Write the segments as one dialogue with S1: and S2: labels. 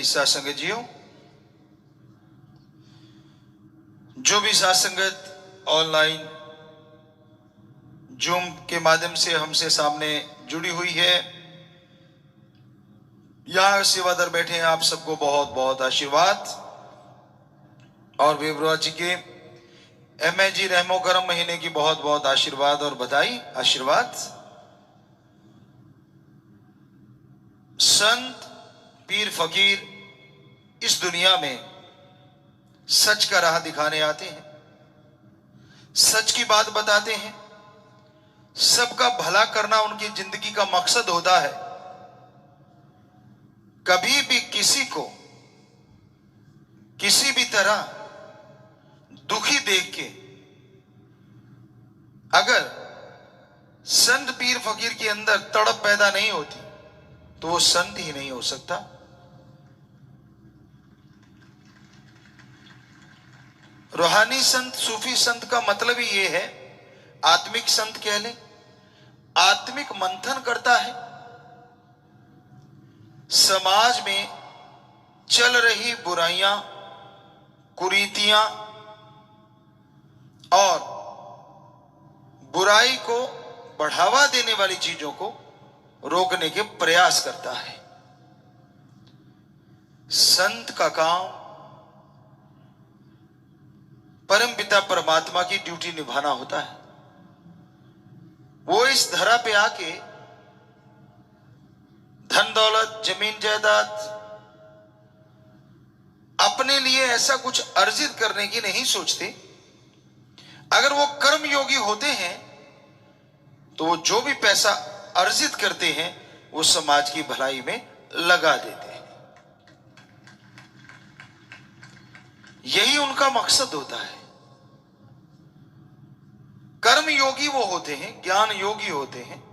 S1: साथ संगत जो भी साथ संगत ऑनलाइन जूम के माध्यम से हमसे सामने जुड़ी हुई है, यहां सेवादार बैठे हैं, आप सबको बहुत बहुत आशीर्वाद और बेबरुआ जी के MAG रहमो करम महीने की बहुत बहुत आशीर्वाद और बधाई। आशीर्वाद। संत पीर फकीर इस दुनिया में सच का राह दिखाने आते हैं, सच की बात बताते हैं, सबका भला करना उनकी जिंदगी का मकसद होता है। कभी भी किसी को किसी भी तरह दुखी देख के अगर संत पीर फकीर के अंदर तड़प पैदा नहीं होती तो वो संत ही नहीं हो सकता। रूहानी संत, सूफी संत का मतलब ही ये है, आत्मिक संत कह ले, आत्मिक मंथन करता है, समाज में चल रही बुराइयां, कुरीतियां और बुराई को बढ़ावा देने वाली चीजों को रोकने के प्रयास करता है। संत का काम परमपिता परमात्मा की ड्यूटी निभाना होता है। वो इस धरा पे आके धन दौलत, जमीन जायदाद अपने लिए ऐसा कुछ अर्जित करने की नहीं सोचते। अगर वो कर्म योगी होते हैं तो वो जो भी पैसा अर्जित करते हैं वो समाज की भलाई में लगा देते हैं। यही उनका मकसद होता है। कर्म योगी वो होते हैं, ज्ञान योगी होते हैं।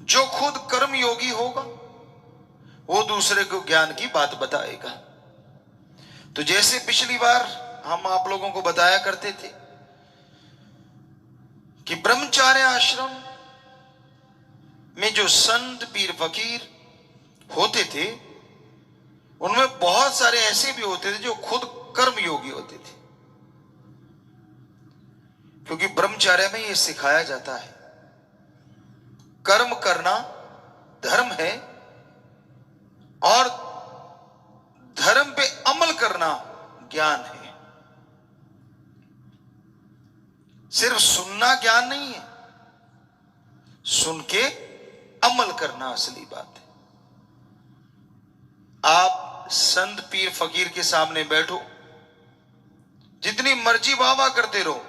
S1: जो खुद कर्म योगी होगा वो दूसरे को ज्ञान की बात बताएगा। तो जैसे पिछली बार हम आप लोगों को बताया करते थे कि ब्रह्मचार्य आश्रम में जो संत पीर फकीर होते थे उनमें बहुत सारे ऐसे भी होते थे जो खुद कर्म योगी होते थे, क्योंकि ब्रह्मचार्य में यह सिखाया जाता है कर्म करना धर्म है और धर्म पे अमल करना ज्ञान है। सिर्फ सुनना ज्ञान नहीं है, सुन के अमल करना असली बात है। आप संत पीर फकीर के सामने बैठो, जितनी मर्जी वाह वाह करते रहो,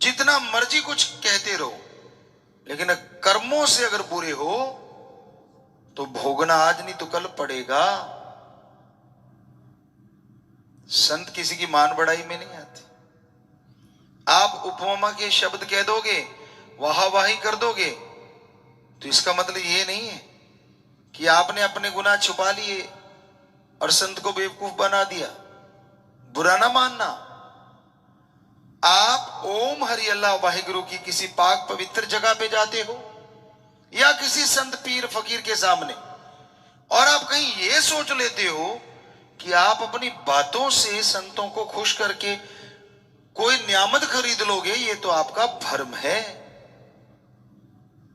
S1: जितना मर्जी कुछ कहते रहो, लेकिन कर्मों से अगर बुरे हो तो भोगना आज नहीं तो कल पड़ेगा। संत किसी की मान बढ़ाई में नहीं आती। आप उपमा के शब्द कह दोगे, वाहावाही कर दोगे, तो इसका मतलब ये नहीं है कि आपने अपने गुनाह छुपा लिए और संत को बेवकूफ बना दिया। बुरा ना मानना। आप ओम हरि अल्लाह वाहिगुरु की किसी पाक पवित्र जगह पे जाते हो या किसी संत पीर फकीर के सामने और आप कहीं ये सोच लेते हो कि आप अपनी बातों से संतों को खुश करके कोई नियामत खरीद लोगे, ये तो आपका भ्रम है।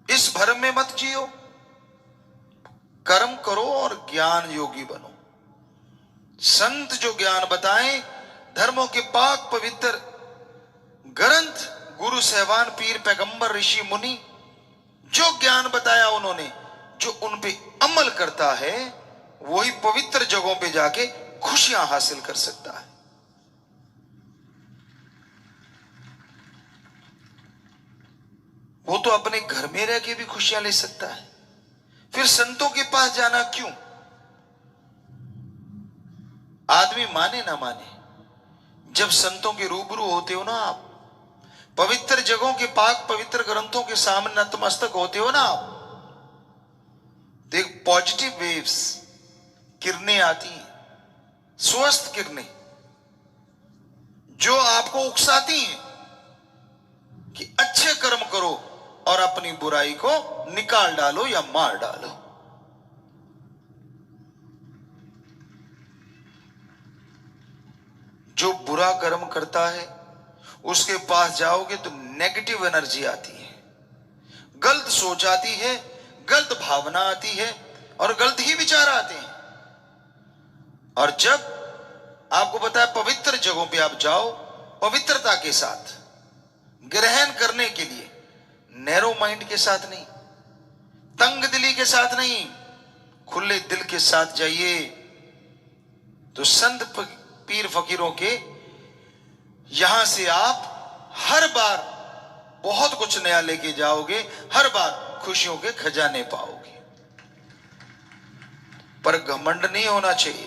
S1: इस भ्रम में मत जियो। कर्म करो और ज्ञान योगी बनो। संत जो ज्ञान बताएं, धर्मों के पाक पवित्र ग्रंथ, गुरु सहबान, पीर, पैगंबर, ऋषि, मुनि जो ज्ञान बताया उन्होंने, जो उन पे अमल करता है वही पवित्र जगहों पे जाके खुशियां हासिल कर सकता है। वो तो अपने घर में रह के भी खुशियां ले सकता है, फिर संतों के पास जाना क्यों? आदमी माने ना माने, जब संतों के रूबरू होते हो ना आप, पवित्र जगहों के पाक पवित्र ग्रंथों के सामने नतमस्तक होते हो ना आप, देख पॉजिटिव वेव्स, किरणें आती हैं, स्वस्थ किरणें जो आपको उकसाती हैं कि अच्छे कर्म करो और अपनी बुराई को निकाल डालो या मार डालो। जो बुरा कर्म करता है उसके पास जाओगे तो नेगेटिव एनर्जी आती है, गलत सोच आती है, गलत भावना आती है और गलत ही विचार आते हैं। और जब आपको पता है पवित्र जगहों पे आप जाओ पवित्रता के साथ, ग्रहण करने के लिए, नैरो माइंड के साथ नहीं, तंग दिली के साथ नहीं, खुले दिल के साथ जाइए, तो संत पीर फकीरों के यहां से आप हर बार बहुत कुछ नया लेके जाओगे, हर बार खुशियों के खजाने पाओगे। पर घमंड नहीं होना चाहिए,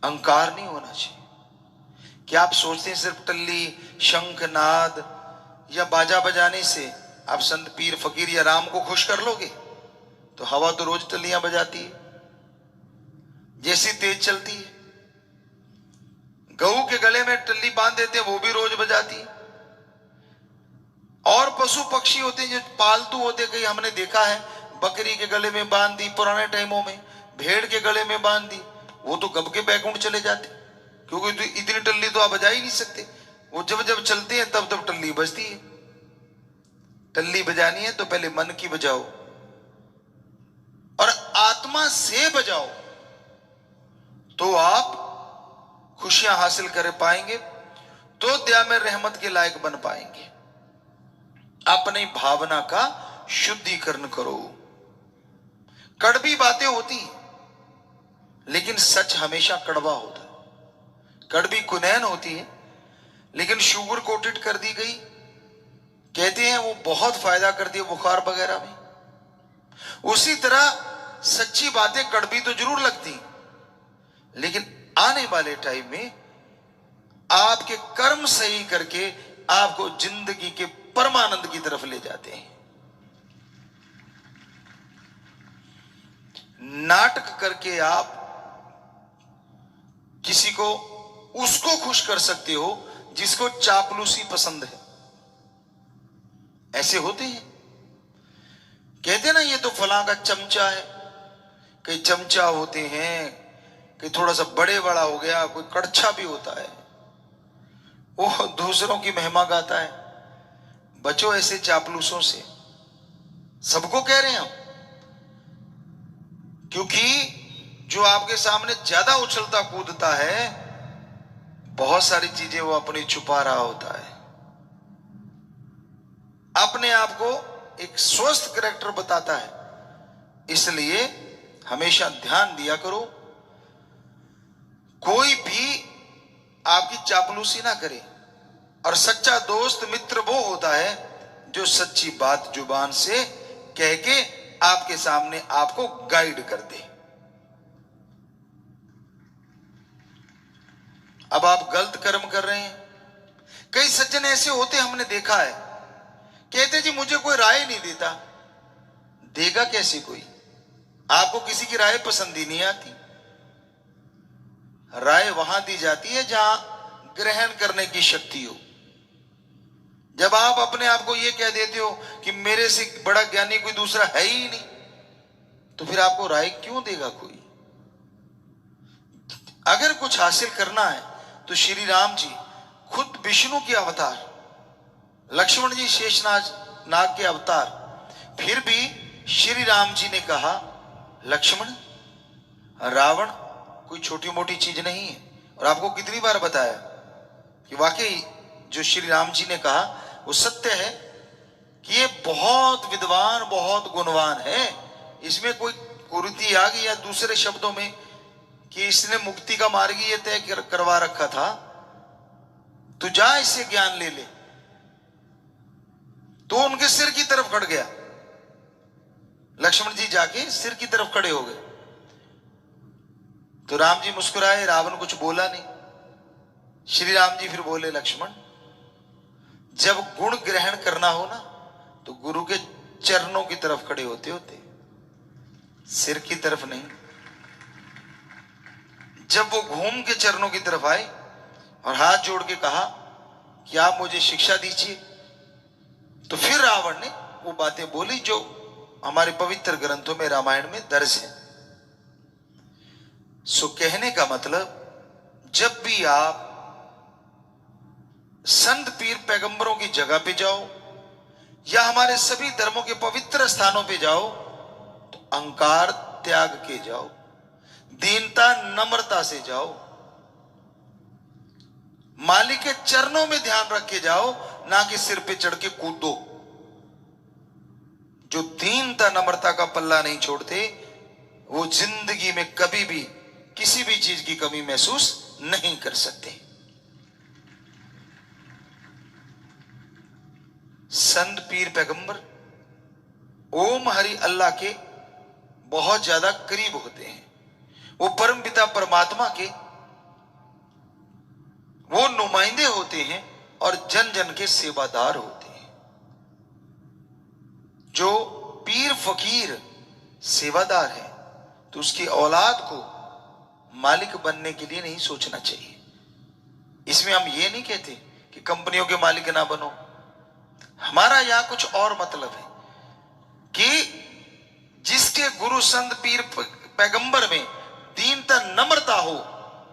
S1: अहंकार नहीं होना चाहिए। क्या आप सोचते हैं सिर्फ टल्ली, शंख, नाद या बाजा बजाने से आप संत पीर फकीर या राम को खुश कर लोगे? तो हवा तो रोज टल्लियां बजाती है, जैसी तेज चलती है। गऊ के गले में टल्ली बांध देते हैं, वो भी रोज बजाती है। और पशु पक्षी होते हैं जो पालतू होते, कहीं हमने देखा है बकरी के गले में बांध दी, पुराने टाइमों में भेड़ के गले में बांध दी, वो तो कब के बैकुंठ चले जाते, क्योंकि तो इतनी टल्ली तो आप बजा ही नहीं सकते। वो जब जब चलते हैं तब तब टल्ली बजती है। टल्ली बजानी है तो पहले मन की बजाओ और आत्मा से बजाओ, तो आप खुशियां हासिल कर पाएंगे, तो दया में रहमत के लायक बन पाएंगे। अपनी भावना का शुद्धिकरण करो। कड़वी बातें होती हैं, लेकिन सच हमेशा कड़वा होता है। कड़वी कुनैन होती है, लेकिन शुगर कोटेड कर दी गई, कहते हैं वो बहुत फायदा करती है बुखार वगैरह में। उसी तरह सच्ची बातें कड़वी तो जरूर लगती, लेकिन आने वाले टाइम में आपके कर्म सही करके आपको जिंदगी के परमानंद की तरफ ले जाते हैं। नाटक करके आप किसी को उसको खुश कर सकते हो जिसको चापलूसी पसंद है। ऐसे होते हैं, कहते ना ये तो फलां का चमचा है। कई चमचा होते हैं, कई थोड़ा सा बड़े बड़ा हो गया, कोई कड़छा भी होता है, वो दूसरों की महिमा गाता है। बचो ऐसे चापलूसों से, सबको कह रहे हैं हम, क्योंकि जो आपके सामने ज्यादा उछलता कूदता है, बहुत सारी चीजें वो अपनी छुपा रहा होता है। अपने आप को एक स्वस्थ कैरेक्टर बताता है। इसलिए हमेशा ध्यान दिया करो, कोई भी आपकी चापलूसी ना करे। और सच्चा दोस्त मित्र वो होता है जो सच्ची बात जुबान से कह के आपके सामने आपको गाइड कर दे। अब आप गलत कर्म कर रहे हैं, कई सज्जन ऐसे होते हमने देखा है, कहते जी मुझे कोई राय नहीं देता। देगा कैसे कोई? आपको किसी की राय पसंद ही नहीं आती। राय वहां दी जाती है जहां ग्रहण करने की शक्ति हो। जब आप अपने आप को यह कह देते हो कि मेरे से बड़ा ज्ञानी कोई दूसरा है ही नहीं, तो फिर आपको राय क्यों देगा कोई? अगर कुछ हासिल करना है तो श्री राम जी खुद विष्णु के अवतार, लक्ष्मण जी शेषनाग के अवतार, फिर भी श्री राम जी ने कहा लक्ष्मण, रावण कोई छोटी मोटी चीज नहीं है। और आपको कितनी बार बताया कि वाकई जो श्री राम जी ने कहा वो सत्य है कि ये बहुत विद्वान, बहुत गुणवान है। इसमें कोई कुरीति आ गई, या दूसरे शब्दों में कि इसने मुक्ति का मार्ग ये तय करवा रखा था, तो जा इससे ज्ञान ले ले। तो उनके सिर की तरफ खड़ गया। लक्ष्मण जी जाके सिर की तरफ खड़े हो गए। तो राम जी मुस्कुराए, रावण कुछ बोला नहीं। श्री राम जी फिर बोले लक्ष्मण, जब गुण ग्रहण करना हो ना तो गुरु के चरणों की तरफ खड़े होते होते, सिर की तरफ नहीं। जब वो घूम के चरणों की तरफ आए और हाथ जोड़ के कहा कि आप मुझे शिक्षा दीजिए, तो फिर रावण ने वो बातें बोली जो हमारे पवित्र ग्रंथों में, रामायण में दर्ज है। सो कहने का मतलब, जब भी आप संत पीर पैगंबरों की जगह पे जाओ या हमारे सभी धर्मों के पवित्र स्थानों पे जाओ तो अहंकार त्याग के जाओ, दीनता नम्रता से जाओ, मालिक के चरणों में ध्यान रख के जाओ, ना कि सिर पे चढ़ के कूदो। जो दीनता नम्रता का पल्ला नहीं छोड़ते वो जिंदगी में कभी भी किसी भी चीज की कमी महसूस नहीं कर सकते। संत पीर पैगंबर ओम हरि अल्लाह के बहुत ज्यादा करीब होते हैं। वो परम पिता परमात्मा के वो नुमाइंदे होते हैं और जन जन के सेवादार होते हैं। जो पीर फकीर सेवादार है तो उसकी औलाद को मालिक बनने के लिए नहीं सोचना चाहिए। इसमें हम ये नहीं कहते कि कंपनियों के मालिक ना बनो। हमारा यहां कुछ और मतलब है कि जिसके गुरु संत पीर पैगंबर में दीनता नम्रता हो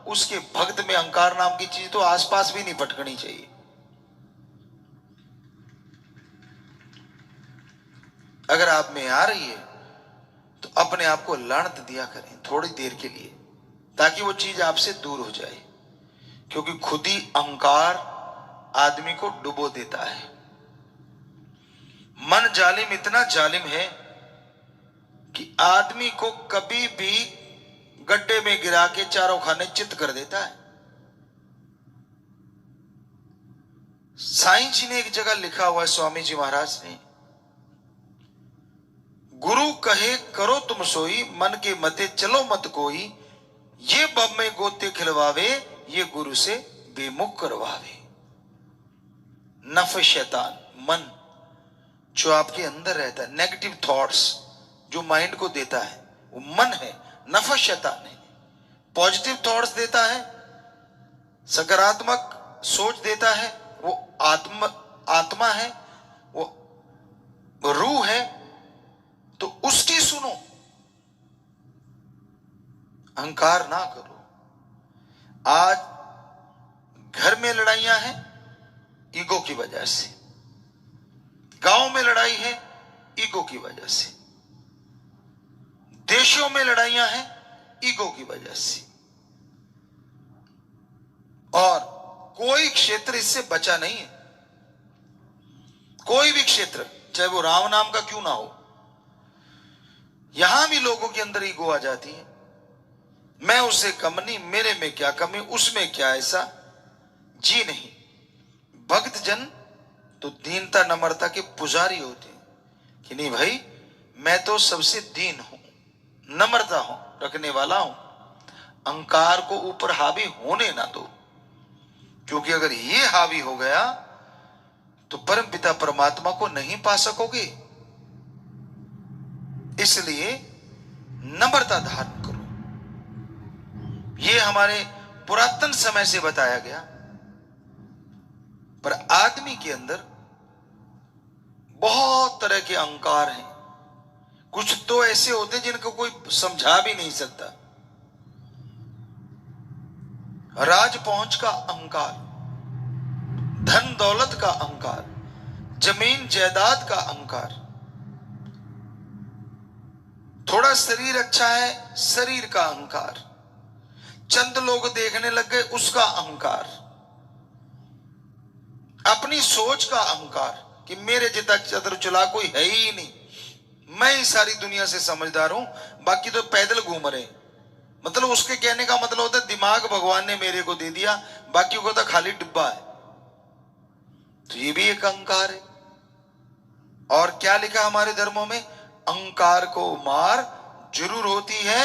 S1: उसके भक्त में अहंकार नाम की चीज तो आसपास भी नहीं भटकनी चाहिए। अगर आप में आ रही है तो अपने आप को लानत दिया करें थोड़ी देर के लिए, ताकि वो चीज आपसे दूर हो जाए, क्योंकि खुद ही अहंकार आदमी को डुबो देता है। मन जालिम इतना जालिम है कि आदमी को कभी भी गड्ढे में गिरा के चारों खाने चित कर देता है। साईं जी ने एक जगह लिखा हुआ है, स्वामी जी महाराज ने, गुरु कहे करो तुम सोई, मन के मते चलो मत कोई, ये बब में गोते खिलवावे, ये गुरु से बेमुख करवावे। नफ शैतान मन जो आपके अंदर रहता है, नेगेटिव थॉट्स जो माइंड को देता है वो मन है, नफ शैतान है। पॉजिटिव थॉट्स देता है, सकारात्मक सोच देता है, वो आत्मा है, वो रूह है। तो उसकी सुनो, अहंकार ना करो। आज घर में लड़ाइयां हैं ईगो की वजह से, गांव में लड़ाई है ईगो की वजह से, देशों में लड़ाइयां हैं ईगो की वजह से, और कोई क्षेत्र इससे बचा नहीं है। कोई भी क्षेत्र, चाहे वो राम नाम का क्यों ना हो, यहां भी लोगों के अंदर ईगो आ जाती है। मैं उससे कम नहीं, मेरे में क्या कमी, उसमें क्या ऐसा। जी नहीं, भक्त जन तो दीनता नम्रता के पुजारी होते हैं कि नहीं भाई मैं तो सबसे दीन हूं, नम्रता हूं, रखने वाला हूं, अहंकार को ऊपर हावी होने ना दो, क्योंकि अगर ये हावी हो गया तो परम पिता परमात्मा को नहीं पा सकोगे। इसलिए नम्रता धारण करो। ये हमारे पुरातन समय से बताया गया। पर आदमी के अंदर बहुत तरह के अहंकार हैं। कुछ तो ऐसे होते हैं जिनको कोई समझा भी नहीं सकता। राज पहुंच का अहंकार, धन दौलत का अहंकार, जमीन जायदाद का अहंकार, थोड़ा शरीर अच्छा है शरीर का अहंकार, चंद लोग देखने लग गए उसका अहंकार, अपनी सोच का अहंकार कि मेरे जितना चतुर चला कोई है ही नहीं, मैं ही सारी दुनिया से समझदार हूं, बाकी तो पैदल घूम रहे। मतलब उसके कहने का मतलब होता है दिमाग भगवान ने मेरे को दे दिया, बाकी को तो खाली डिब्बा है। तो ये भी एक अहंकार है। और क्या लिखा हमारे धर्मों में, अहंकार को मार जरूर होती है,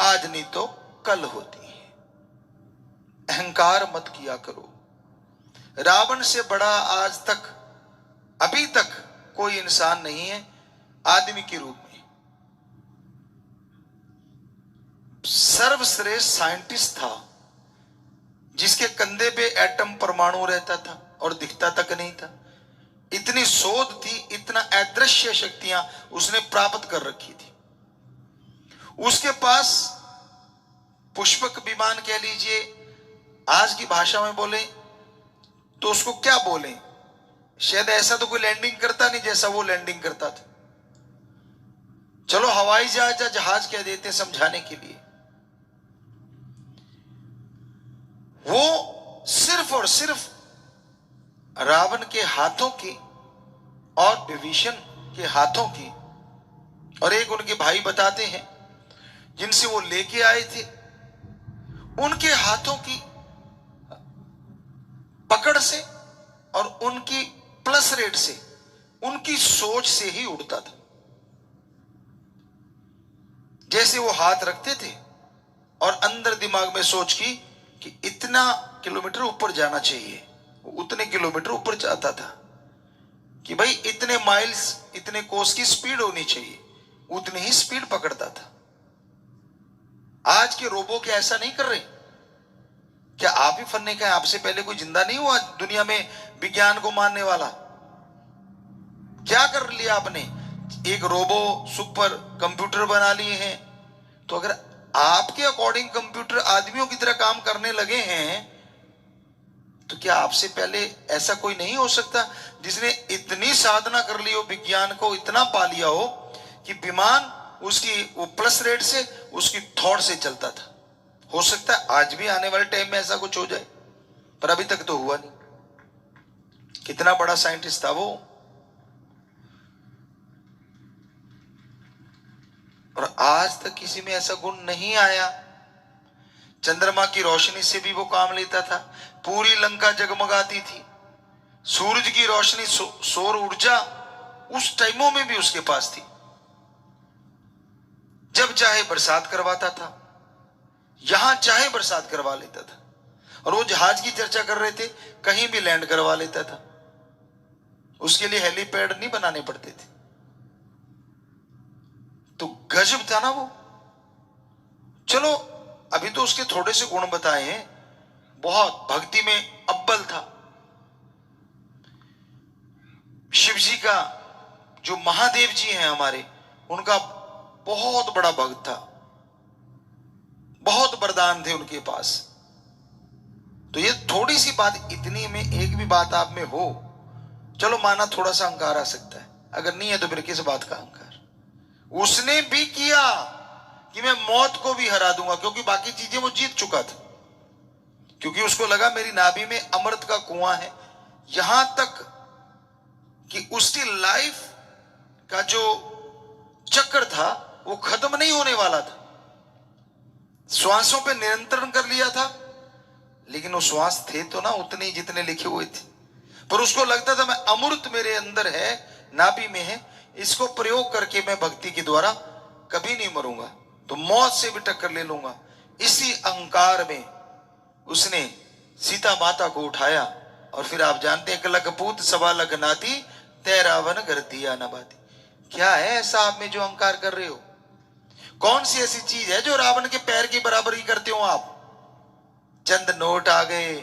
S1: आज नहीं तो कल होती है। अहंकार मत किया करो। रावण से बड़ा आज तक अभी तक कोई इंसान नहीं है आदमी के रूप में। सर्वश्रेष्ठ साइंटिस्ट था जिसके कंधे पे एटम परमाणु रहता था और दिखता तक नहीं था। इतनी शोध थी, इतना अदृश्य शक्तियां उसने प्राप्त कर रखी थी। उसके पास पुष्पक विमान कह लीजिए, आज की भाषा में बोले तो उसको क्या बोले, शायद ऐसा तो कोई लैंडिंग करता नहीं जैसा वो लैंडिंग करता था। चलो हवाई जहाज या जहाज कह देते समझाने के लिए। वो सिर्फ और सिर्फ रावण के हाथों की और विभीषण के हाथों की और एक उनके भाई बताते हैं जिनसे वो लेके आए थे, उनके हाथों की पकड़ से और उनकी प्लस रेट से, उनकी सोच से ही उड़ता था। जैसे वो हाथ रखते थे और अंदर दिमाग में सोच की कि इतना किलोमीटर ऊपर जाना चाहिए, वो उतने किलोमीटर ऊपर जाता था। कि भाई इतने माइल्स, इतने कोस की स्पीड होनी चाहिए, उतनी ही स्पीड पकड़ता था। आज के रोबो क्या ऐसा नहीं कर रहे? क्या आप ही फन्ने का? आपसे पहले कोई जिंदा नहीं हुआ दुनिया में विज्ञान को मानने वाला? क्या कर लिया आपने? एक रोबो सुपर कंप्यूटर बना लिए हैं। तो अगर आपके अकॉर्डिंग कंप्यूटर आदमियों की तरह काम करने लगे हैं, तो क्या आपसे पहले ऐसा कोई नहीं हो सकता जिसने इतनी साधना कर ली हो, विज्ञान को इतना पा लिया हो कि विमान उसकी वो प्लस रेट से, उसकी थॉट से चलता था? हो सकता है आज भी आने वाले टाइम में ऐसा कुछ हो जाए, पर अभी तक तो हुआ नहीं। कितना बड़ा साइंटिस्ट था वो। और आज तक किसी में ऐसा गुण नहीं आया। चंद्रमा की रोशनी से भी वो काम लेता था, पूरी लंका जगमगाती थी। सूरज की रोशनी, सौर ऊर्जा उस टाइमों में भी उसके पास थी। जब चाहे बरसात करवाता था, यहां चाहे बरसात करवा लेता था। और वो जहाज की चर्चा कर रहे थे, कहीं भी लैंड करवा लेता था। उसके लिए हेलीपैड नहीं बनाने पड़ते थे। तो गजब था ना वो। चलो अभी तो उसके थोड़े से गुण बताए हैं। बहुत भक्ति में अव्वल था। शिव जी का जो महादेव जी हैं हमारे, उनका बहुत बड़ा भक्त था, बहुत वरदान थे उनके पास। तो ये थोड़ी सी बात, इतनी में एक भी बात आप में हो, चलो माना थोड़ा सा अहंकार आ सकता है, अगर नहीं है तो फिर किस बात का अहंकार? उसने भी किया कि मैं मौत को भी हरा दूंगा, क्योंकि बाकी चीजें वो जीत चुका था। क्योंकि उसको लगा मेरी नाभि में अमृत का कुआं है, यहां तक कि उसकी लाइफ का जो चक्र था वो खत्म नहीं होने वाला था। श्वासों पे नियंत्रण कर लिया था, लेकिन वो श्वास थे तो ना उतने ही जितने लिखे हुए थे। पर उसको लगता था मैं अमृत मेरे अंदर है, नाभि में है, इसको प्रयोग करके मैं भक्ति के द्वारा कभी नहीं मरूंगा, तो मौत से भी टक्कर ले लूंगा। इसी अहंकार में उसने सीता माता को उठाया। और फिर आप जानते हैं, लखपूत सवा लख नाती तै रावण कर दिया न बाती। क्या है ऐसा आप में जो अहंकार कर रहे हो? कौन सी ऐसी चीज है जो रावण के पैर की बराबरी करते हो आप? चंद नोट आ गए,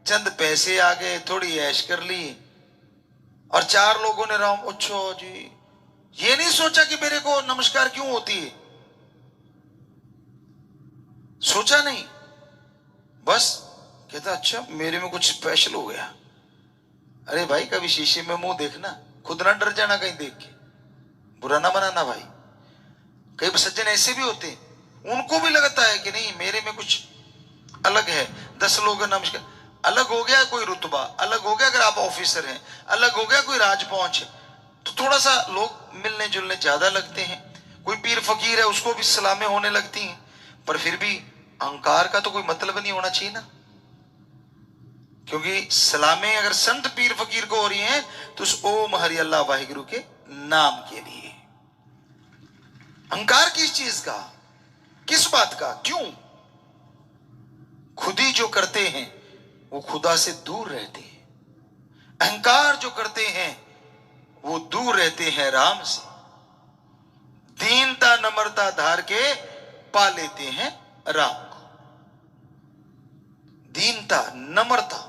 S1: चंद पैसे आ गए, थोड़ी ऐश कर ली, और चार लोगों ने राम अच्छा जी, ये नहीं सोचा कि मेरे को नमस्कार क्यों होती है, सोचा नहीं। बस कहता अच्छा मेरे में कुछ स्पेशल हो गया। अरे भाई कभी शीशे में मुंह देखना, खुद ना डर जाना कहीं देख के, बुरा ना बनाना भाई। कई सज्जन ऐसे भी होते हैं, उनको भी लगता है कि नहीं मेरे में कुछ अलग है। 10 लोग नमस्कार, अलग हो गया कोई रुतबा, अलग हो गया अगर आप ऑफिसर हैं, अलग हो गया कोई राज पहुंच है, तो थोड़ा सा लोग मिलने जुलने ज्यादा लगते हैं। कोई पीर फकीर है उसको भी सलामें होने लगती हैं। पर फिर भी अहंकार का तो कोई मतलब नहीं होना चाहिए ना, क्योंकि सलामें अगर संत पीर फकीर को हो रही हैं तो उस ओम हरि अल्लाह वाहिगुरु के नाम के लिए। अहंकार किस चीज का, किस बात का, क्यों? खुद ही जो करते हैं वो खुदा से दूर रहते हैं। अहंकार जो करते हैं वो दूर रहते हैं राम से। दीनता नम्रता धार के पा लेते हैं राम को। दीनता नम्रता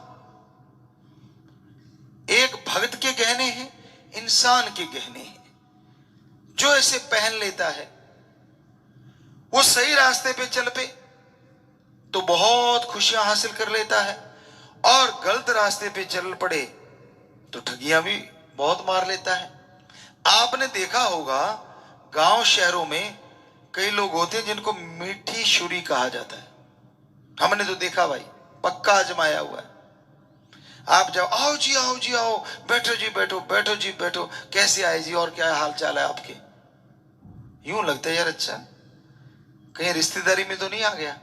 S1: एक भक्त के गहने हैं, इंसान के गहने हैं। जो ऐसे पहन लेता है वो सही रास्ते पे चल पे तो बहुत खुशियां हासिल कर लेता है, और गलत रास्ते पे चल पड़े तो ठगियां भी बहुत मार लेता है। आपने देखा होगा गांव शहरों में कई लोग होते हैं जिनको मीठी छुरी कहा जाता है। हमने तो देखा भाई, पक्का आजमाया हुआ है। आप जाओ, आओ जी आओ जी आओ, बैठो जी बैठो, बैठो जी बैठो, कैसे आए जी और क्या हाल चाल है आपके। यूं लगता है यार अच्छा कहीं रिश्तेदारी में तो नहीं आ गया,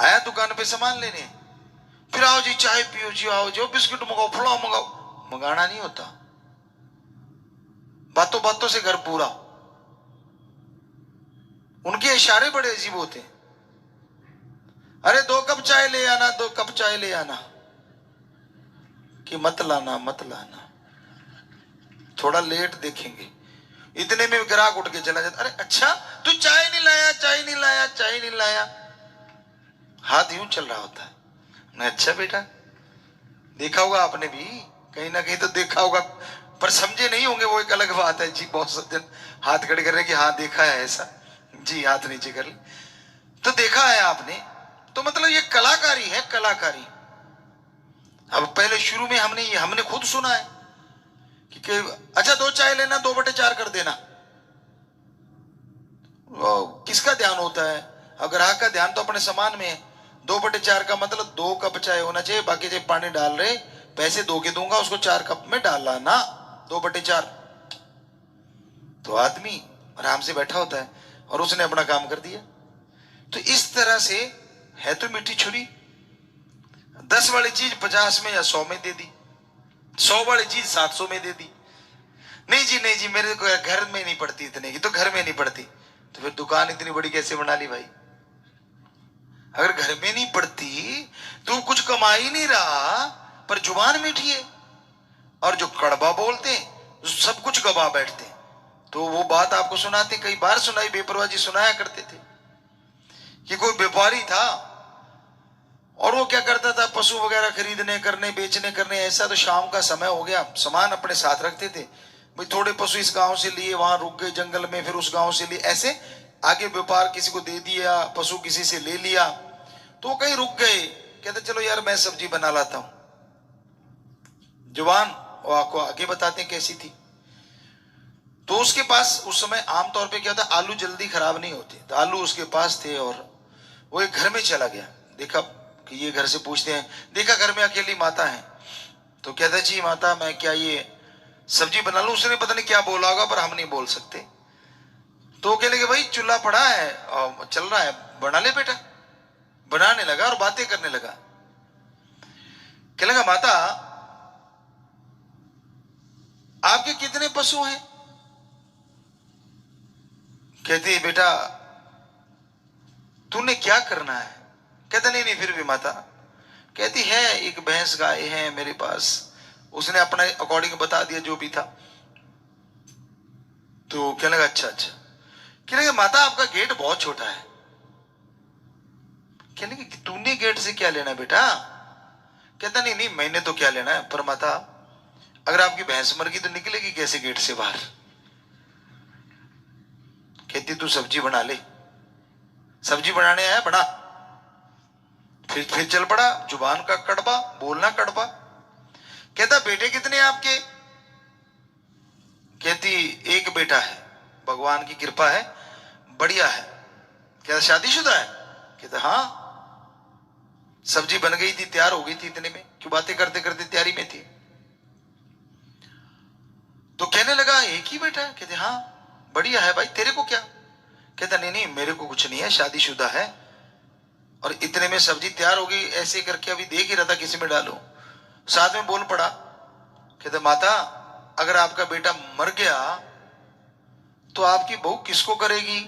S1: आया दुकान पे सामान लेने, फिर आओ जी चाय पियो जी, आओ जो बिस्कुट मंगाओ, फलाओ मंगाओ। मंगाना नहीं होता, बातों बातों से घर पूरा। उनके इशारे बड़े अजीब होते हैं। अरे 2 कप चाय ले आना, 2 कप चाय ले आना, कि मत लाना मत लाना, थोड़ा लेट देखेंगे। इतने में ग्राहक उठ के चला जाता, अरे अच्छा तू चाय नहीं लाया, चाय नहीं लाया, चाय नहीं लाया। हाथ यूं चल रहा होता है ना। अच्छा बेटा, देखा होगा आपने भी, कहीं ना कहीं तो देखा होगा, पर समझे नहीं होंगे, वो एक अलग बात है जी। बहुत सज्जन हाथ खड़े कर रहे कि हाँ देखा है ऐसा जी, हाथ नीचे कर ले तो देखा है आपने। तो मतलब ये कलाकारी है, कलाकारी। अब पहले शुरू में हमने खुद सुना है कि अच्छा 2 चाय लेना, 2/4 कर देना। किसका ध्यान होता है? अब ग्राहक का ध्यान तो अपने सामान में है। 2/4 का मतलब 2 कप चाय होना चाहिए, बाकी जब पानी डाल रहे पैसे 2 के दूंगा, उसको 4 कप में डालना ना, 2/4। तो आदमी आराम से बैठा होता है और उसने अपना काम कर दिया। तो इस तरह से है तो मीठी छुरी। 10 वाली चीज 50 में या 100 में दे दी, 100 वाली चीज 700 में दे दी। नहीं जी नहीं जी, मेरे को घर में नहीं पड़ती इतने की, तो घर में नहीं पड़ती तो फिर दुकान इतनी बड़ी कैसे बना ली भाई? अगर घर में नहीं पड़ती तो कुछ कमा ही नहीं रहा, पर जुबान मीठी है। और जो कड़वा बोलते सब कुछ गवा बैठते, तो वो बात आपको सुनाते, कई बार सुनाई, बेपरवाही सुनाया करते थे कि कोई व्यापारी था और वो क्या करता था, पशु वगैरह खरीदने करने बेचने करने ऐसा, तो शाम का समय हो गया, सामान अपने साथ रखते थे भाई, थोड़े पशु इस गांव से लिए, वहां रुक गए जंगल में, फिर उस गांव से लिए, ऐसे आगे व्यापार किसी को दे दिया, पशु किसी से ले लिया, तो कहीं रुक गए, कहते चलो यार मैं सब्जी बना लाता हूं। जुबान वो आपको आगे बताते हैं कैसी थी। तो उसके पास उस समय आमतौर पे क्या होता, आलू जल्दी खराब नहीं होते, तो आलू उसके पास थे और वो एक घर में चला गया। देखा कि ये घर से पूछते हैं, देखा घर में अकेली माता है, तो कहता जी माता मैं क्या ये सब्जी बना लूं? उसने पता नहीं क्या बोला होगा, पर हम नहीं बोल सकते। तो कहने लगे भाई चूल्हा पड़ा है और चल रहा है, बना ले बेटा। बनाने लगा और बातें करने लगा। कहने लगा माता आपके कितने पशु हैं? कहती बेटा तूने क्या करना है? कहता नहीं नहीं फिर भी माता। कहती है एक भैंस गाय है मेरे पास। उसने अपने अकॉर्डिंग बता दिया जो भी था। तो कहने लगा अच्छा अच्छा। कहने लगा माता आपका गेट बहुत छोटा है। कहने लगे तूने गेट से क्या लेना बेटा? कहता नहीं नहीं मैंने तो क्या लेना है, पर माता अगर आपकी भैंस मर गई तो निकलेगी कैसे गेट से बाहर? कहती तू सब्जी बना ले। सब्जी बनाने आया, बना। फिर चल पड़ा, जुबान का कड़वा, बोलना कड़वा। कहता बेटे कितने आपके? कहती एक बेटा है, भगवान की कृपा है, बढ़िया है। कहता शादीशुदा है? कहता हाँ। सब्जी बन गई थी, तैयार हो गई थी, इतने में क्यों बातें करते करते तैयारी में थी। तो कहने लगा एक ही बेटा है? कहते हाँ। बढ़िया है भाई, तेरे को क्या? कहता नहीं नहीं मेरे को कुछ नहीं है, शादीशुदा है। और इतने में सब्जी तैयार हो गई, ऐसे करके अभी देख ही रहा था किसी में डालूं, साथ में बोल पड़ा। कहते माता अगर आपका बेटा मर गया तो आपकी बहू किसको करेगी?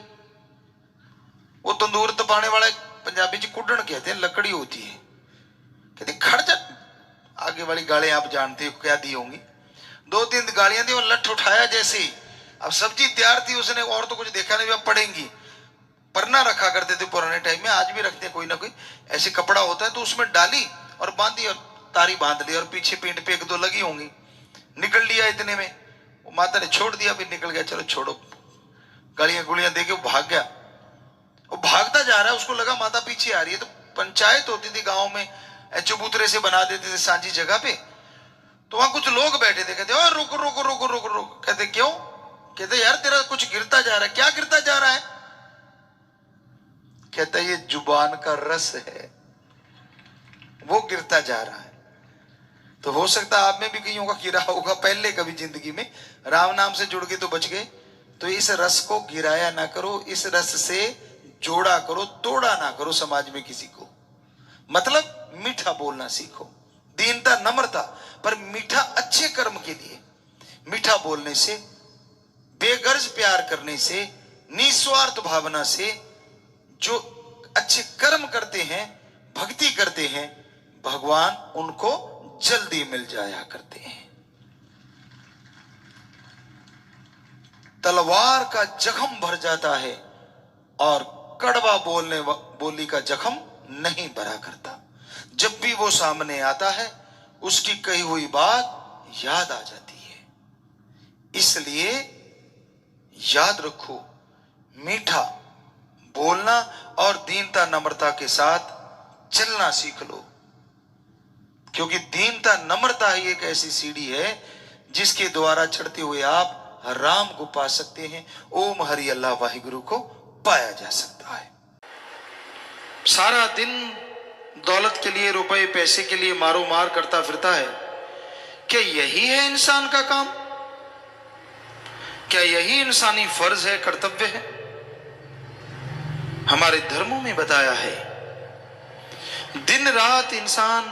S1: वो तंदूर तपाने वाला पंजाबी जी कुड्डन कहते हैं, लकड़ी होती है। कहते खड़ जा। आगे वाली गालियां आप जानते हो क्या दी होंगी, 2-3 गालियां दी और लठ उठाया जैसे ही। अब सब्जी तैयार थी, उसने और तो कुछ देखा नहीं, अब पड़ेंगी। परना रखा करते थे पुराने टाइम में, आज भी रखते हैं कोई ना कोई, ऐसे कपड़ा होता है तो उसमें डाली और बांधी और तारी बांध ली और पीछे पीठ पे 1-2 लगी होंगी। निकल लिया इतने में, वो माता ने छोड़ दिया, फिर निकल गया, चलो छोड़ो। गालियां गुलियां देके वो भाग गया। वो भागता जा रहा है, उसको लगा माता पीछे आ रही है। तो पंचायत होती थी गांव में, चबूतरे से बना देते थे सांझी जगह पे। तो वहां कुछ लोग बैठे थे, कहते रुक रुक रुक रुक रुक। कहते क्यों? कहते यार तेरा कुछ गिरता जा रहा है। क्या गिरता जा रहा है? कहता ये जुबान का रस है, वो गिरता जा रहा है। तो हो सकता है आप में भी कईयों का गिरा होगा पहले कभी जिंदगी में, राम नाम से जुड़ गए तो बच गए। तो इस रस को गिराया ना करो, इस रस से जोड़ा करो, तोड़ा ना करो समाज में किसी को। मतलब मीठा बोलना सीखो, दीनता नम्रता, पर मीठा अच्छे कर्म के लिए। मीठा बोलने से, बेगर्ज प्यार करने से, निस्वार्थ भावना से जो अच्छे कर्म करते हैं, भक्ति करते हैं, भगवान उनको जल्दी मिल जाया करते हैं। तलवार का जख्म भर जाता है और कड़वा बोली का जख्म नहीं भरा करता। जब भी वो सामने आता है उसकी कही हुई बात याद आ जाती है। इसलिए याद रखो, मीठा बोलना और दीनता नम्रता के साथ चलना सीख लो, क्योंकि दीनता नम्रता ही एक ऐसी सीढ़ी है जिसके द्वारा चढ़ते हुए आप राम को पा सकते हैं, ओम हरि अल्लाह वाहिगुरु को पाया जा सकता है। सारा दिन दौलत के लिए, रुपए पैसे के लिए मारो मार करता फिरता है। क्या यही है इंसान का काम? क्या यही इंसानी फर्ज है, कर्तव्य है? हमारे धर्मों में बताया है, दिन रात इंसान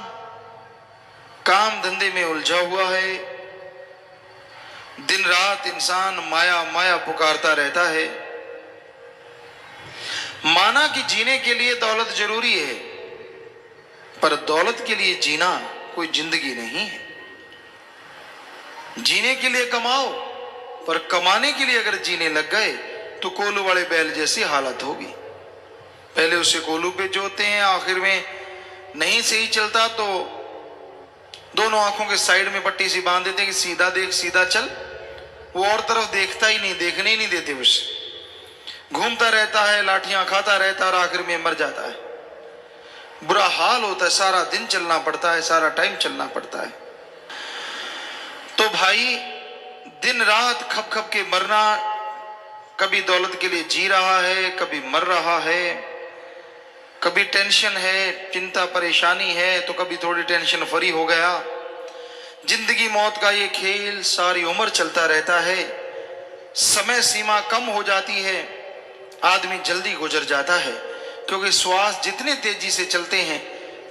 S1: काम धंधे में उलझा हुआ है, दिन रात इंसान माया माया पुकारता रहता है। माना कि जीने के लिए दौलत जरूरी है, पर दौलत के लिए जीना कोई जिंदगी नहीं है। जीने के लिए कमाओ, पर कमाने के लिए अगर जीने लग गए तो कोलू वाले बैल जैसी हालत होगी। पहले उसे कोलू पे जोते हैं, आखिर में नहीं सही चलता तो दोनों आंखों के साइड में पट्टी सी बांध देते हैं कि सीधा देख सीधा चल। वो और तरफ देखता ही नहीं, देखने ही नहीं देते उसे। घूमता रहता है, लाठियां खाता रहता है और आखिर में मर जाता है। बुरा हाल होता है, सारा दिन चलना पड़ता है, सारा टाइम चलना पड़ता है। तो भाई दिन रात खप खप के मरना, कभी दौलत के लिए जी रहा है, कभी मर रहा है, कभी टेंशन है, चिंता परेशानी है, तो कभी थोड़ी टेंशन फ्री हो गया। जिंदगी मौत का ये खेल सारी उम्र चलता रहता है। समय सीमा कम हो जाती है, आदमी जल्दी गुजर जाता है, क्योंकि श्वास जितने तेजी से चलते हैं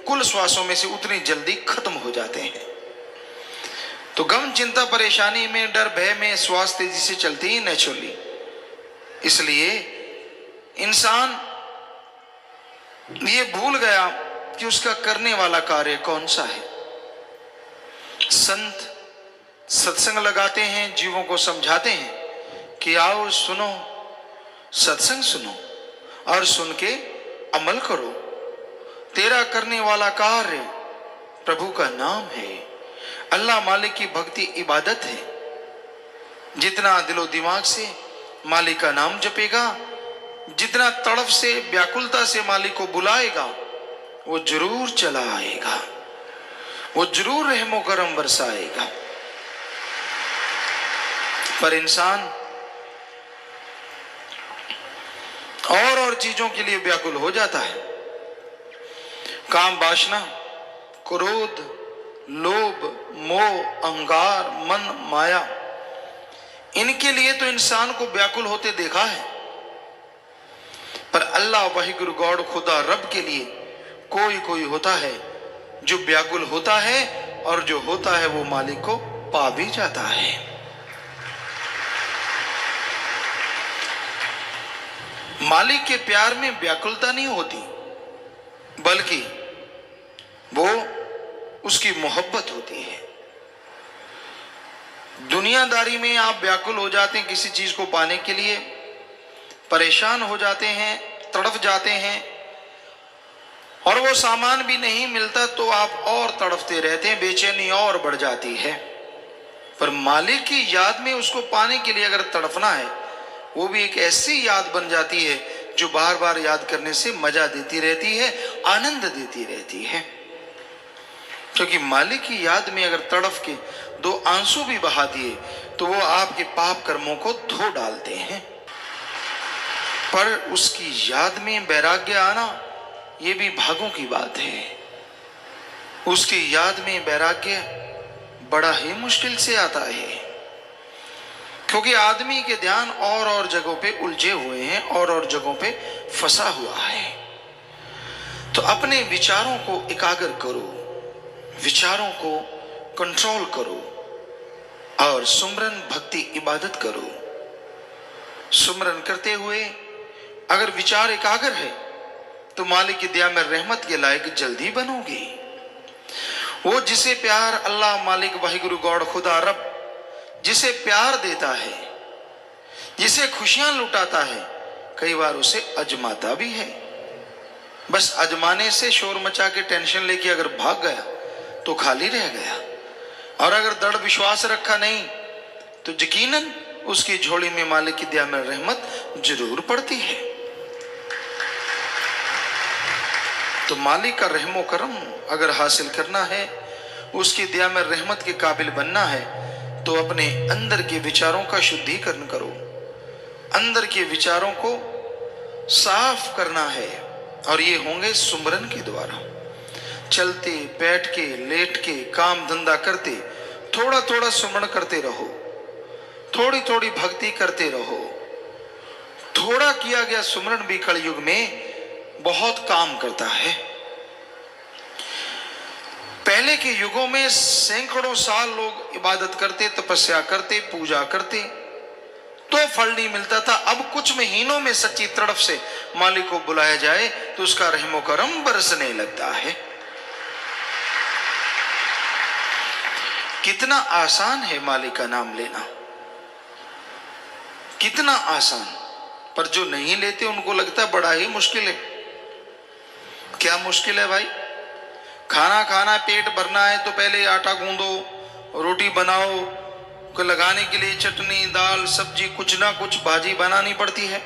S1: कुल श्वासों में से उतनी जल्दी खत्म हो जाते हैं। तो गम चिंता परेशानी में, डर भय में श्वास तेजी से चलती ही नेचुरली। इसलिए इंसान ये भूल गया कि उसका करने वाला कार्य कौन सा है। संत सत्संग लगाते हैं, जीवों को समझाते हैं कि आओ सुनो, सत्संग सुनो और सुन के अमल करो। तेरा करने वाला कार्य प्रभु का नाम है, अल्लाह मालिक की भक्ति इबादत है। जितना दिलो दिमाग से मालिक का नाम जपेगा, जितना तड़फ से व्याकुलता से मालिक को बुलाएगा, वो जरूर चला आएगा, वो जरूर रहमो करम बरसाएगा। पर इंसान और चीजों के लिए व्याकुल हो जाता है। काम वासना, क्रोध, लोभ, मोह, अहंकार, मन, माया, इनके लिए तो इंसान को व्याकुल होते देखा है। पर अल्लाह वाहिगुरु गॉड खुदा रब के लिए कोई कोई होता है जो व्याकुल होता है, और जो होता है वो मालिक को पा भी जाता है। मालिक के प्यार में व्याकुलता नहीं होती, बल्कि वो उसकी मोहब्बत होती है। दुनियादारी में आप व्याकुल हो जाते हैं किसी चीज को पाने के लिए, परेशान हो जाते हैं, तड़फ जाते हैं, और वो सामान भी नहीं मिलता तो आप और तड़फते रहते हैं, बेचैनी और बढ़ जाती है। पर मालिक की याद में उसको पाने के लिए अगर तड़फना है, वो भी एक ऐसी याद बन जाती है जो बार बार याद करने से मजा देती रहती है, आनंद देती रहती है। क्योंकि मालिक की याद में अगर तड़फ के 2 आंसू भी बहा दिए तो वो आपके पाप कर्मों को धो डालते हैं। पर उसकी याद में वैराग्य आना ये भी भागों की बात है। उसकी याद में वैराग्य बड़ा ही मुश्किल से आता है, क्योंकि आदमी के ध्यान और जगहों पे उलझे हुए हैं, और जगहों पे फंसा हुआ है। तो अपने विचारों को एकाग्र करो, विचारों को कंट्रोल करो और सुमरन भक्ति इबादत करो। सुमरन करते हुए अगर विचार एकाग्र है तो मालिक की दया में रहमत के लायक जल्दी बनोगे। वो जिसे प्यार अल्लाह मालिक वाहिगुरु गॉड खुदा रब जिसे प्यार देता है, जिसे खुशियां लुटाता है, कई बार उसे अजमाता भी है। बस अजमाने से शोर मचा के टेंशन लेके अगर भाग गया तो खाली रह गया, और अगर दृढ़ विश्वास रखा नहीं तो यकीनन उसकी झोली में मालिक की दया में रहमत जरूर पड़ती है। तो मालिक का रहमो करम अगर हासिल करना है, उसकी दया में रहमत के काबिल बनना है, तो अपने अंदर के विचारों का शुद्धिकरण करो, अंदर के विचारों को साफ करना है, और ये होंगे सुमरन के द्वारा। चलते बैठ के लेट के काम धंधा करते थोड़ा थोड़ा सुमरण करते रहो, थोड़ी थोड़ी भक्ति करते रहो। थोड़ा किया गया सुमरण भी कलयुग में बहुत काम करता है। पहले के युगों में सैकड़ों साल लोग इबादत करते, तपस्या करते, पूजा करते, तो फल नहीं मिलता था। अब कुछ महीनों में सच्ची तड़फ से मालिक को बुलाया जाए तो उसका रहमो करम बरसने लगता है। कितना आसान है मालिक का नाम लेना, कितना आसान। पर जो नहीं लेते उनको लगता है बड़ा ही मुश्किल है। क्या मुश्किल है भाई? खाना खाना, पेट भरना है तो पहले आटा गूंदो, रोटी बनाओ, को लगाने के लिए चटनी, दाल, सब्जी, कुछ ना कुछ भाजी बनानी पड़ती है,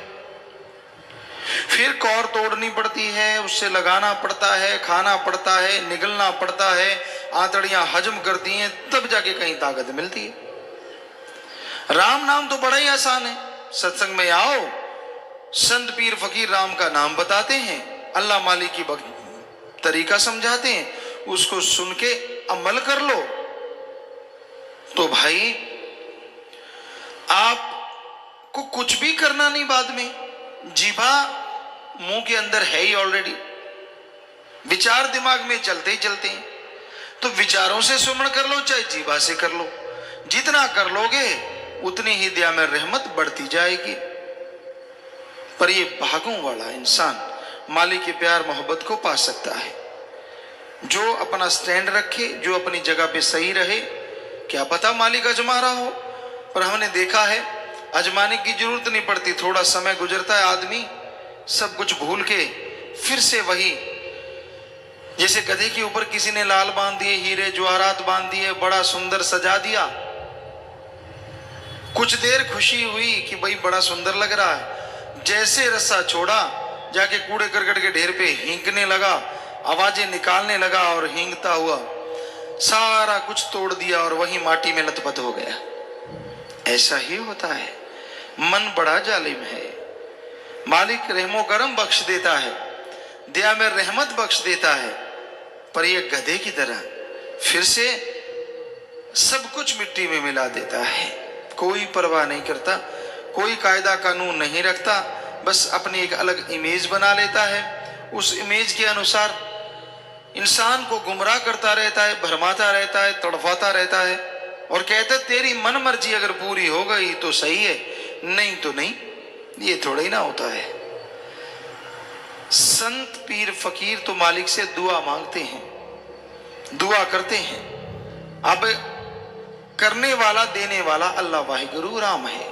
S1: फिर कौर तोड़नी पड़ती है, उससे लगाना पड़ता है, खाना पड़ता है, निगलना पड़ता है, आंतड़ियां हजम करती हैं, तब जाके कहीं ताकत मिलती है। राम नाम तो बड़ा ही आसान है। सत्संग में आओ, संत पीर फकीर राम का नाम बताते हैं, अल्लाह मालिक की तरीका समझाते हैं, उसको सुन के अमल कर लो तो भाई आपको कुछ भी करना नहीं। बाद में जीभा मुंह के अंदर है ही ऑलरेडी, विचार दिमाग में चलते ही चलते हैं, तो विचारों से सुमरण कर लो चाहे जीभा से कर लो। जितना कर लोगे उतनी ही दया में रहमत बढ़ती जाएगी। पर ये भागों वाला इंसान मालिक के प्यार मोहब्बत को पा सकता है जो अपना स्टैंड रखे, जो अपनी जगह पे सही रहे। क्या पता मालिक अजमा रहा हो, पर हमने देखा है अजमाने की जरूरत नहीं पड़ती। थोड़ा समय गुजरता है, आदमी सब कुछ भूल के फिर से वही, जैसे गधे के ऊपर किसी ने लाल बांध दिए, हीरे जवाहरात बांध दिए, बड़ा सुंदर सजा दिया, कुछ देर खुशी हुई कि भाई बड़ा सुंदर लग रहा है, जैसे रस्सा छोड़ा जाके कूड़े करकट के ढेर पे हींकने लगा, आवाजें निकालने लगा, और हींगता हुआ सारा कुछ तोड़ दिया और वही माटी में लथपथ हो गया। ऐसा ही होता है, मन बड़ा जालिम है। मालिक रहमो करम बख्श देता है, दया में रहमत बख्श देता है, पर यह गधे की तरह फिर से सब कुछ मिट्टी में मिला देता है। कोई परवाह नहीं करता, कोई कायदा कानून नहीं रखता, बस अपनी एक अलग इमेज बना लेता है। उस इमेज के अनुसार इंसान को गुमराह करता रहता है, भरमाता रहता है, तड़फाता रहता है, और कहता है तेरी मन मर्जी अगर पूरी हो गई तो सही है, नहीं तो नहीं। ये थोड़ा ही ना होता है। संत पीर फकीर तो मालिक से दुआ मांगते हैं, दुआ करते हैं। अब करने वाला देने वाला अल्लाह वाहिगुरु राम है।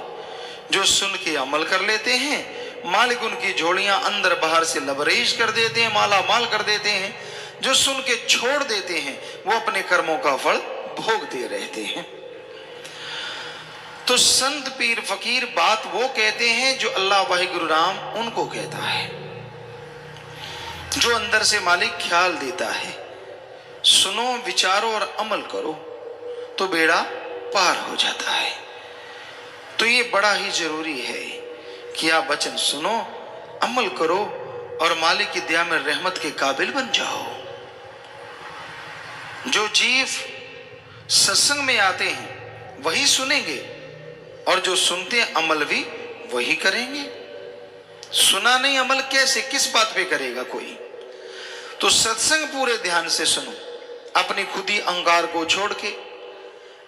S1: जो सुन के अमल कर लेते हैं, मालिक उनकी झोलियां अंदर बाहर से लबरेज कर देते हैं, माला माल कर देते हैं। जो सुन के छोड़ देते हैं वो अपने कर्मों का फल भोगते रहते हैं। तो संत पीर फकीर बात वो कहते हैं जो अल्लाह वाहिगुरु राम उनको कहता है, जो अंदर से मालिक ख्याल देता है। सुनो, विचारो और अमल करो तो बेड़ा पार हो जाता है। तो ये बड़ा ही जरूरी है कि आप वचन सुनो, अमल करो और मालिक की दया में रहमत के काबिल बन जाओ। जो जीव सत्संग में आते हैं वही सुनेंगे, और जो सुनते हैं अमल भी वही करेंगे। सुना नहीं अमल कैसे, किस बात पे करेगा कोई? तो सत्संग पूरे ध्यान से सुनो, अपनी खुदी अहंकार को छोड़ के,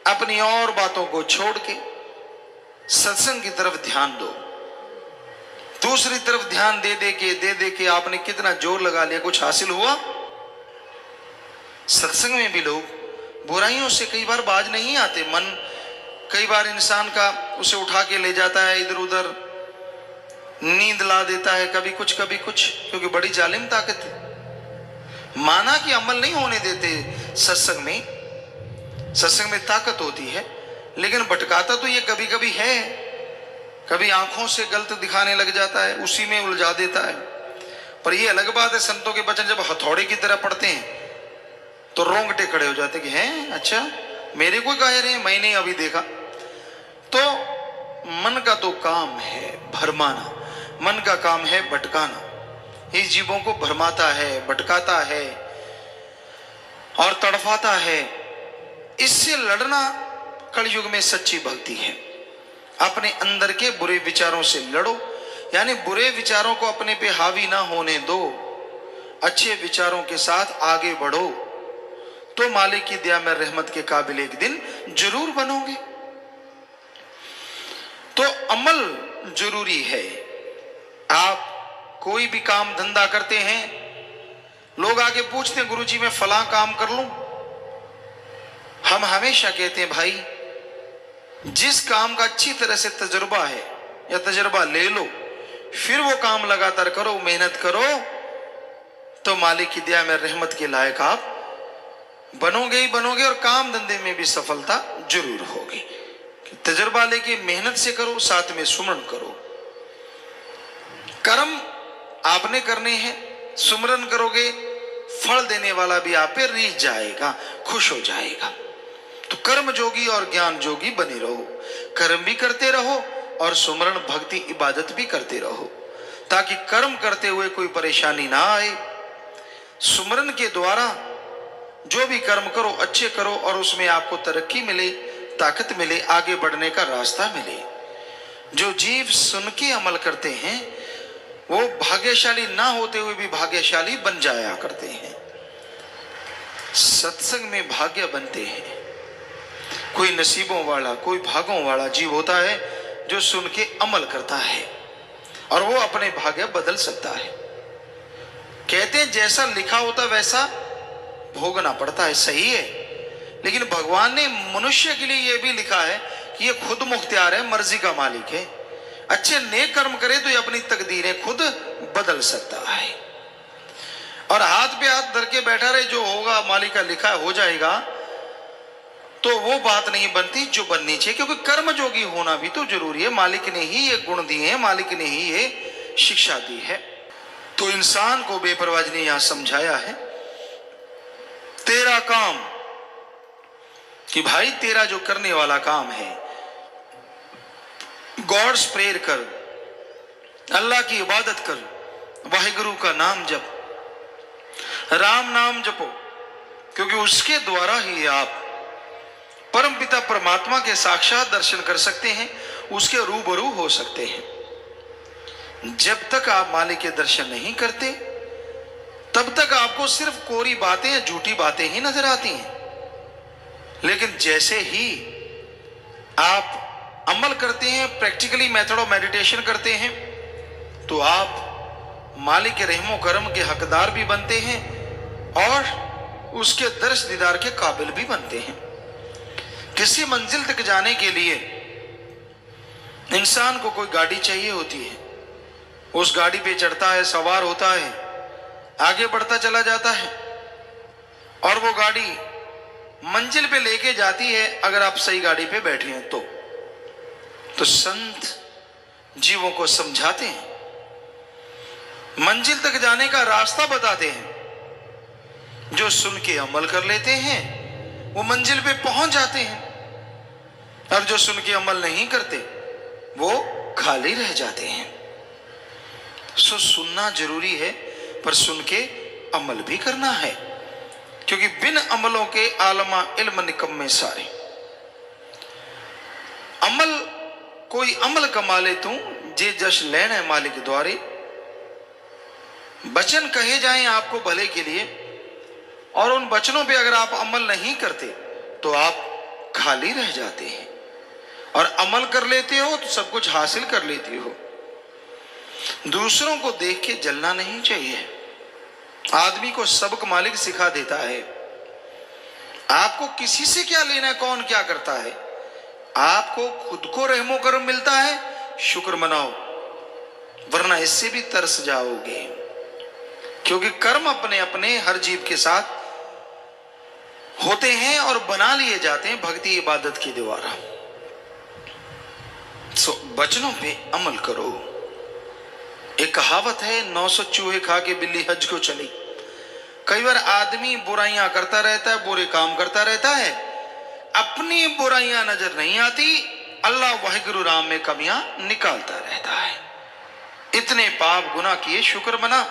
S1: अपनी और बातों को छोड़ के सत्संग की तरफ ध्यान दो। दूसरी तरफ ध्यान दे दे के आपने कितना जोर लगा लिया, कुछ हासिल हुआ? सत्संग में भी लोग बुराइयों से कई बार बाज नहीं आते। मन कई बार इंसान का उसे उठा के ले जाता है, इधर उधर नींद ला देता है, कभी कुछ क्योंकि बड़ी जालिम ताकत है। माना कि अमल नहीं होने देते सत्संग में ताकत होती है, लेकिन भटकाता तो ये कभी कभी है। कभी आंखों से गलत दिखाने लग जाता है, उसी में उलझा देता है। पर ये अलग बात है, संतों के वचन जब हथौड़े की तरह पड़ते हैं तो रोंगटे खड़े हो जाते कि हैं, अच्छा मेरे को कह रहे हैं, मैंने अभी देखा। तो मन का तो काम है भरमाना, मन का काम है भटकाना। इस जीवों को भरमाता है, भटकाता है और तड़फाता है। इससे लड़ना कलयुग में सच्ची भक्ति है। अपने अंदर के बुरे विचारों से लड़ो, यानी बुरे विचारों को अपने पे हावी ना होने दो, अच्छे विचारों के साथ आगे बढ़ो, तो मालिक की दया में रहमत के काबिल एक दिन जरूर बनोगे। तो अमल जरूरी है। आप कोई भी काम धंधा करते हैं, लोग आके पूछते हैं गुरुजी मैं फलां काम कर लूं। हम हमेशा कहते हैं भाई, जिस काम का अच्छी तरह से तजुर्बा है या तजुर्बा ले लो, फिर वो काम लगातार करो, मेहनत करो, तो मालिक की दया में रहमत के लायक आप बनोगे ही बनोगे, और काम धंधे में भी सफलता जरूर होगी। तजुर्बा लेके मेहनत से करो, साथ में सुमरन करो। कर्म आपने करने हैं, सुमरन करोगे, फल देने वाला भी आप पे रीझ जाएगा, खुश हो जाएगा। तो कर्म जोगी और ज्ञान जोगी बने रहो, कर्म भी करते रहो और सुमरन भक्ति इबादत भी करते रहो, ताकि कर्म करते हुए कोई परेशानी ना आए। सुमरन के द्वारा जो भी कर्म करो अच्छे करो, और उसमें आपको तरक्की मिले, ताकत मिले, आगे बढ़ने का रास्ता मिले। जो जीव सुन के अमल करते हैं वो भाग्यशाली ना होते हुए भी भाग्यशाली बन जाया करते हैं। सत्संग में भाग्य बनते हैं। कोई नसीबों वाला, कोई भागों वाला जीव होता है जो सुन के अमल करता है, और वो अपने भाग्य बदल सकता है। कहते हैं जैसा लिखा होता वैसा भोगना पड़ता है, सही है, लेकिन भगवान ने मनुष्य के लिए यह भी लिखा है कि ये खुद मुख्तियार है, मर्जी का मालिक है। अच्छे नेक कर्म करे तो ये अपनी तकदीरें खुद बदल सकता है। और हाथ पे हाथ धर के बैठा रहे, जो होगा मालिक का लिखा हो जाएगा, तो वो बात नहीं बनती जो बननी चाहिए। क्योंकि कर्म जोगी होना भी तो जरूरी है। मालिक ने ही ये गुण दिए हैं, मालिक ने ही ये शिक्षा दी है। तो इंसान को बेपरवाह ने यहां समझाया है, तेरा काम, कि भाई तेरा जो करने वाला काम है, गॉड्स प्रेयर कर, अल्लाह की इबादत कर, वाहिगुरु का नाम जप, राम नाम जपो, क्योंकि उसके द्वारा ही आप परम पिता परमात्मा के साक्षात दर्शन कर सकते हैं, उसके रूबरू हो सकते हैं। जब तक आप मालिक के दर्शन नहीं करते तब तक आपको सिर्फ कोरी बातें या झूठी बातें ही नजर आती हैं। लेकिन जैसे ही आप अमल करते हैं, प्रैक्टिकली मेथड ऑफ मेडिटेशन करते हैं, तो आप मालिक के रहमो करम के हकदार भी बनते हैं और उसके दर्श दीदार के काबिल भी बनते हैं। किसी मंजिल तक जाने के लिए इंसान को कोई गाड़ी चाहिए होती है, उस गाड़ी पे चढ़ता है, सवार होता है, आगे बढ़ता चला जाता है, और वो गाड़ी मंजिल पे लेके जाती है अगर आप सही गाड़ी पे बैठे हैं तो संत जीवों को समझाते हैं, मंजिल तक जाने का रास्ता बताते हैं। जो सुन के अमल कर लेते हैं वो मंजिल पे पहुंच जाते हैं, और जो सुन के अमल नहीं करते वो खाली रह जाते हैं। सो सुनना जरूरी है, पर सुन के अमल भी करना है, क्योंकि बिन अमलों के आलमा इल्म निकम्मे सारे। अमल कोई अमल कमा ले तू जे जश लेन है मालिक द्वारे। वचन कहे जाएं आपको भले के लिए, और उन वचनों पे अगर आप अमल नहीं करते तो आप खाली रह जाते हैं, और अमल कर लेते हो तो सब कुछ हासिल कर लेते हो। दूसरों को देख के जलना नहीं चाहिए। आदमी को सबक मालिक सिखा देता है। आपको किसी से क्या लेना है, कौन क्या करता है। आपको खुद को रहमो करम मिलता है, शुक्र मनाओ, वरना इससे भी तरस जाओगे, क्योंकि कर्म अपने अपने हर जीव के साथ होते हैं और बना लिए जाते हैं भक्ति इबादत के द्वारा। सो वचनों पे अमल करो। एक कहावत है, 900 चूहे खा के बिल्ली हज को चली। कई बार आदमी बुराइयां करता रहता है, बुरे काम करता रहता है, अपनी बुराइयां नजर नहीं आती, अल्लाह वाहिगुरु राम में कमियां निकालता रहता है। इतने पाप गुनाह किए, शुक्र मना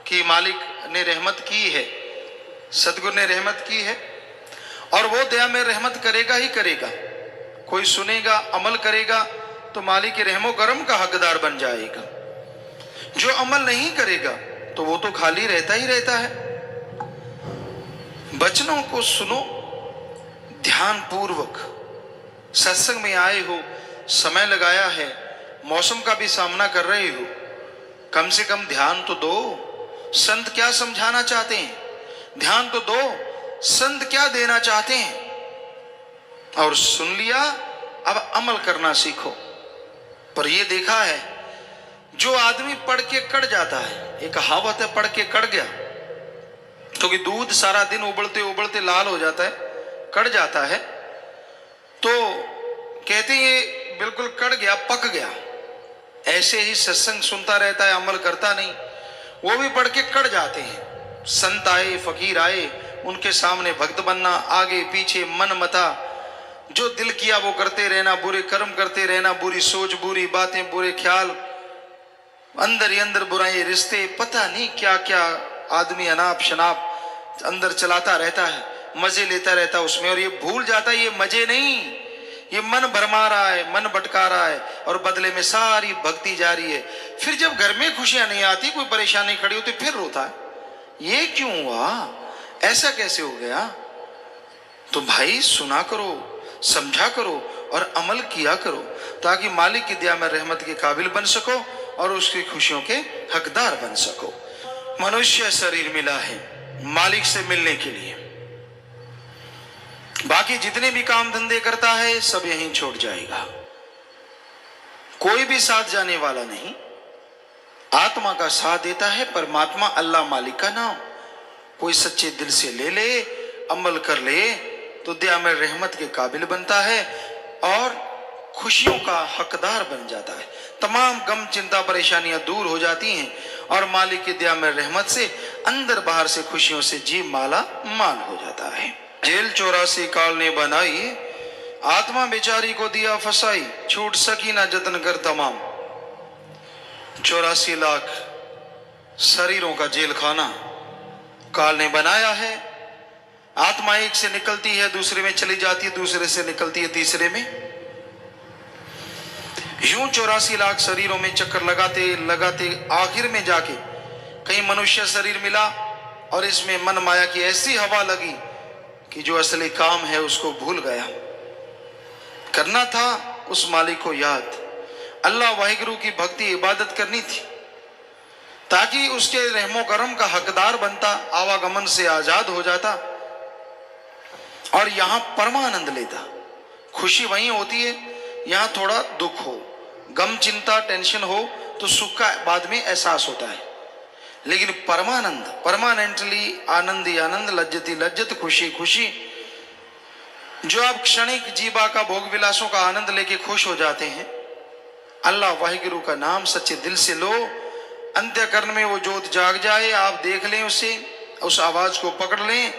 S1: कि मालिक ने रहमत की है, सतगुरु ने रहमत की है, और वो दया में रहमत करेगा ही करेगा। कोई सुनेगा, अमल करेगा तो मालिक के रहमो करम का हकदार बन जाएगा। जो अमल नहीं करेगा तो वो तो खाली रहता ही रहता है। वचनों को सुनो ध्यान पूर्वक। सत्संग में आए हो, समय लगाया है, मौसम का भी सामना कर रहे हो, कम से कम ध्यान तो दो। संत क्या समझाना चाहते हैं, ध्यान तो दो। संत क्या देना चाहते हैं, और सुन लिया, अब अमल करना सीखो। पर यह देखा है, जो आदमी पढ़ के कड़ जाता है, एक कहावत है, पढ़ के कड़ गया, क्योंकि तो दूध सारा दिन उबलते उबलते लाल हो जाता है, कड़ जाता है, तो कहते हैं ये बिल्कुल कड़ गया, पक गया। ऐसे ही सत्संग सुनता रहता है, अमल करता नहीं, वो भी पढ़ के कड़ जाते हैं। संत आए, फकीर आए, उनके सामने भक्त बनना, आगे पीछे मन मता, जो दिल किया वो करते रहना, बुरे कर्म करते रहना, बुरी सोच, बुरी बातें, बुरे ख्याल, अंदर ही अंदर बुराई, रिश्ते, पता नहीं क्या क्या आदमी अनाप शनाप अंदर चलाता रहता है, मजे लेता रहता है उसमें, और ये भूल जाता है ये मजे नहीं, ये मन भरमा रहा है, मन भटका रहा है, और बदले में सारी भक्ति जा रही है। फिर जब घर में खुशियां नहीं आती, कोई परेशानी खड़ी होती, फिर रोता है, ये क्यों हुआ, ऐसा कैसे हो गया। तो भाई सुना करो, समझा करो और अमल किया करो, ताकि मालिक की दया में रहमत के काबिल बन सको और उसकी खुशियों के हकदार बन सको। मनुष्य शरीर मिला है मालिक से मिलने के लिए, बाकी जितने भी काम धंधे करता है सब यहीं छोड़ जाएगा, कोई भी साथ जाने वाला नहीं। आत्मा का साथ देता है परमात्मा, अल्लाह मालिक का नाम। कोई सच्चे दिल से ले ले, अमल कर ले, तो दया में रहमत के काबिल बनता है और खुशियों का हकदार बन जाता है। तमाम गम चिंता परेशानियां दूर हो जाती हैं और मालिक की दया में रहमत से अंदर बाहर से खुशियों से जी माला माल हो जाता है। जेल 84 काल ने बनाई, आत्मा बेचारी को दिया फसाई, छूट सकी ना जतन कर तमाम। 84 लाख शरीरों का जेल खाना काल ने बनाया है। आत्मा एक से निकलती है, दूसरे में चली जाती है, दूसरे से निकलती है तीसरे में। यूं 84 लाख शरीरों में चक्कर लगाते लगाते आखिर में जाके कहीं मनुष्य शरीर मिला और इसमें मन माया की ऐसी हवा लगी कि जो असली काम है उसको भूल गया। करना था उस मालिक को याद, अल्लाह वाहिगुरु की भक्ति इबादत करनी थी, ताकि उसके रहमो करम का हकदार बनता, आवागमन से आजाद हो जाता और यहां परमानंद लेता। खुशी वहीं होती है, यहां थोड़ा दुख हो, गम चिंता टेंशन हो तो सुख का बाद में एहसास होता है, लेकिन परमानंद, परमानेंटली आनंद ही आनंद, लज्जत ही लज्जत, खुशी खुशी, जो आप क्षणिक जीवा का भोग विलासों का आनंद लेके खुश हो जाते हैं, अल्लाह वाहिगुरु का नाम सच्चे दिल से लो, अंत्यकरण में वो जोत जाग जाए, आप देख लें उसे, उस आवाज को पकड़ लें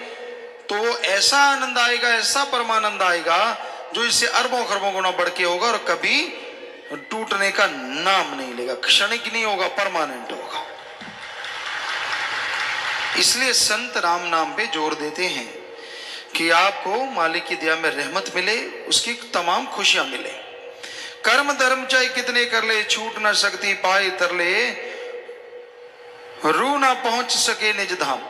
S1: तो वो ऐसा आनंद आएगा, ऐसा परमानंद आएगा जो इससे अरबों खरबों गुना बढ़ के होगा और कभी टूटने का नाम नहीं लेगा, क्षणिक नहीं होगा, परमानेंट होगा। इसलिए संत राम नाम पे जोर देते हैं कि आपको मालिक की दया में रहमत मिले, उसकी तमाम खुशियां मिले। कर्म धर्म चाहे कितने कर ले, छूट ना सकती पाए तरले, रू ना पहुंच सके निज धाम।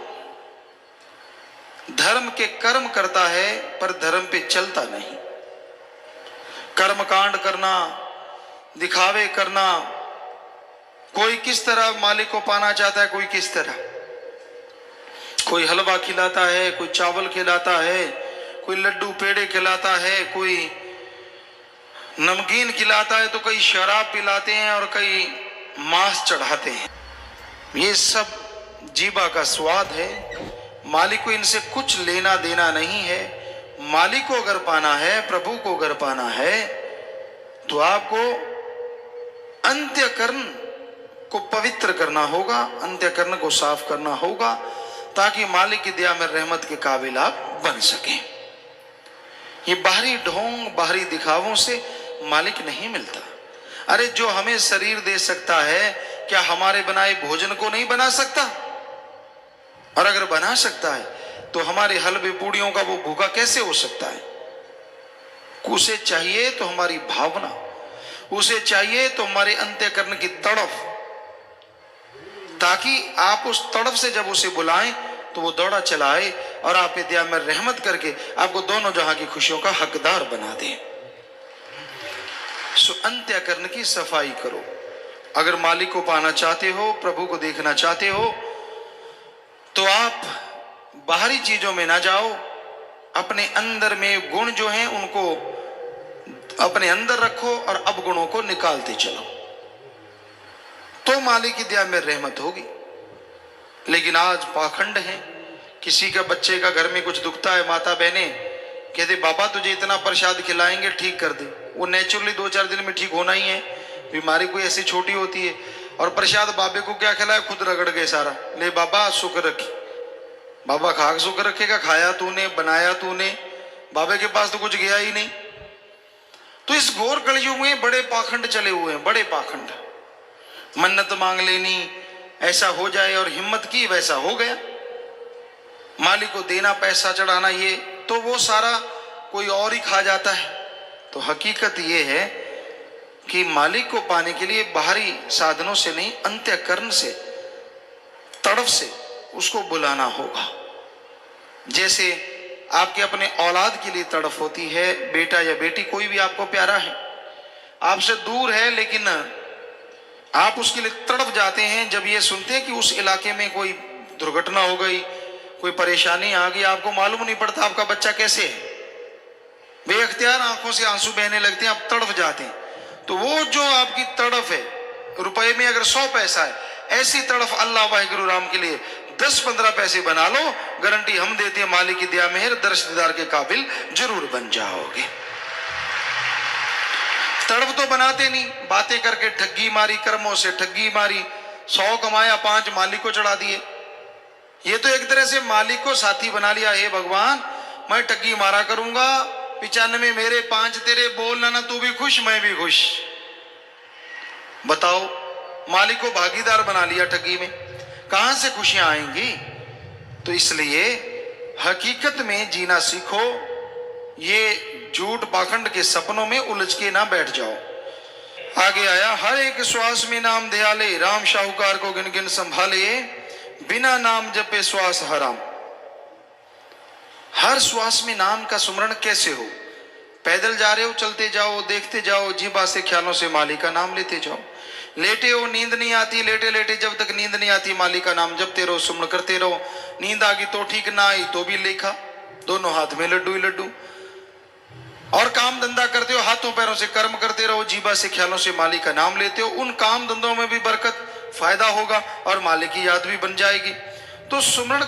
S1: धर्म के कर्म करता है पर धर्म पे चलता नहीं। कर्म कांड करना, दिखावे करना, कोई किस तरह मालिक को पाना चाहता है, कोई किस तरह, कोई हलवा खिलाता है, कोई चावल खिलाता है, कोई लड्डू पेड़े खिलाता है, कोई नमकीन खिलाता है, तो कई शराब पिलाते हैं और कई मांस चढ़ाते हैं। ये सब जीवा का स्वाद है, मालिक को इनसे कुछ लेना देना नहीं है। मालिक को अगर पाना है, प्रभु को अगर पाना है, तो आपको अंत्यकरण को पवित्र करना होगा, अंत्यकरण को साफ करना होगा, ताकि मालिक की दया में रहमत के काबिल आप बन सकें। ये बाहरी ढोंग, बाहरी दिखावों से मालिक नहीं मिलता। अरे जो हमें शरीर दे सकता है, क्या हमारे बनाए भोजन को नहीं बना सकता? और अगर बना सकता है तो हमारे हलवे पूड़ियों का वो भूखा कैसे हो सकता है? उसे चाहिए तो हमारी भावना, उसे चाहिए तो हमारे अंत्यकरण की तड़फ, ताकि आप उस तड़फ से जब उसे बुलाएं तो वो दौड़ा चलाए और आप दया में रहमत करके आपको दोनों जहां की खुशियों का हकदार बना दे। सो अंत्यकरण की सफाई करो। अगर मालिक को पाना चाहते हो, प्रभु को देखना चाहते हो, तो आप बाहरी चीजों में ना जाओ, अपने अंदर में गुण जो हैं उनको अपने अंदर रखो और अवगुणों को निकालते चलो, तो मालिक की दया में रहमत होगी। लेकिन आज पाखंड है, किसी का बच्चे का घर में कुछ दुखता है, माता बहने कहते बाबा तुझे इतना प्रसाद खिलाएंगे ठीक कर दे। वो नेचुरली 2-4 दिन में ठीक होना ही है, बीमारी कोई ऐसी छोटी होती है। और प्रसाद बाबे को क्या खिलाया, खुद रगड़ गए सारा, ले बाबा सुख रखी। बाबा खा सुख रखेगा, खाया तूने, बनाया तूने, बाबे के पास तो कुछ गया ही नहीं। तो इस घोर कलयुग में बड़े पाखंड चले हुए हैं, बड़े पाखंड। मन्नत मांग लेनी, ऐसा हो जाए, और हिम्मत की वैसा हो गया। मालिक को देना, पैसा चढ़ाना, ये तो वो सारा कोई और ही खा जाता है। तो हकीकत ये है कि मालिक को पाने के लिए बाहरी साधनों से नहीं, अंत्यकरण से, तड़फ से उसको बुलाना होगा। जैसे आपके अपने औलाद के लिए तड़फ होती है, बेटा या बेटी कोई भी आपको प्यारा है, आपसे दूर है, लेकिन आप उसके लिए तड़फ जाते हैं जब ये सुनते हैं कि उस इलाके में कोई दुर्घटना हो गई, कोई परेशानी आ गई। आपको मालूम नहीं पड़ता आपका बच्चा कैसे है, बेअख्तियार आंखों से आंसू बहने लगते हैं, आप तड़फ जाते हैं। तो वो जो आपकी तड़फ है, रुपए में अगर 100 पैसा है, ऐसी तड़फ अल्लाह वाहिगुरु राम के लिए 10-15 पैसे बना लो, गारंटी हम देते हैं मालिक की दया मेहर दर्श दीदार के काबिल जरूर बन जाओगे। तड़फ तो बनाते नहीं, बातें करके ठगी मारी, कर्मों से ठगी मारी, 100 कमाया, 5 मालिक को चढ़ा दिए। ये तो एक तरह से मालिक को साथी बना लिया। हे भगवान, मैं ठगी मारा करूंगा, 95 मेरे, 5 तेरे, बोलना ना तू भी खुश मैं भी खुश। बताओ, मालिक को भागीदार बना लिया ठगी में, कहां से खुशियां आएंगी? तो इसलिए हकीकत में जीना सीखो, ये झूठ पाखंड के सपनों में उलझ के ना बैठ जाओ। आगे आया, हर एक श्वास में नाम ध्याले, राम शाहूकार को गिन गिन संभाले, बिना नाम जपे श्वास हराम। हर श्वास में नाम का सुमरण कैसे हो? पैदल जा रहे हो, चलते जाओ, देखते जाओ, जीवा से ख्यालों से मालिक का नाम लेते जाओ। लेटे हो, नींद नहीं आती, लेटे लेटे जब तक नींद नहीं आती मालिक का नाम जपते रहो, सुमरण करते रहो। नींद आ गई तो ठीक, ना आई तो भी लेखा, दोनों हाथ में लड्डू ही लड्डू। और काम धंधा करते हो, हाथों पैरों से कर्म करते रहो, जीवा से ख्यालों से मालिक का नाम लेते हो। उन काम धंधों में भी बरकत, फायदा होगा और मालिक की याद भी बन जाएगी। तो सुमरण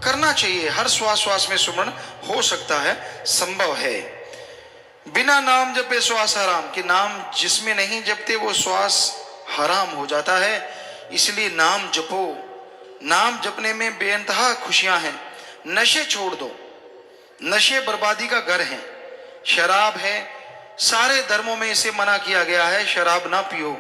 S1: करना चाहिए, हर श्वास श्वास में सुमरण हो सकता है, संभव है। बिना नाम जपे श्वास हराम, कि नाम जिसमें नहीं जपते वो श्वास हराम हो जाता है। इसलिए नाम जपो, नाम जपने में बेइंतहा खुशियां हैं। नशे छोड़ दो, नशे बर्बादी का घर है। शराब है, सारे धर्मों में इसे मना किया गया है, शराब ना पियो।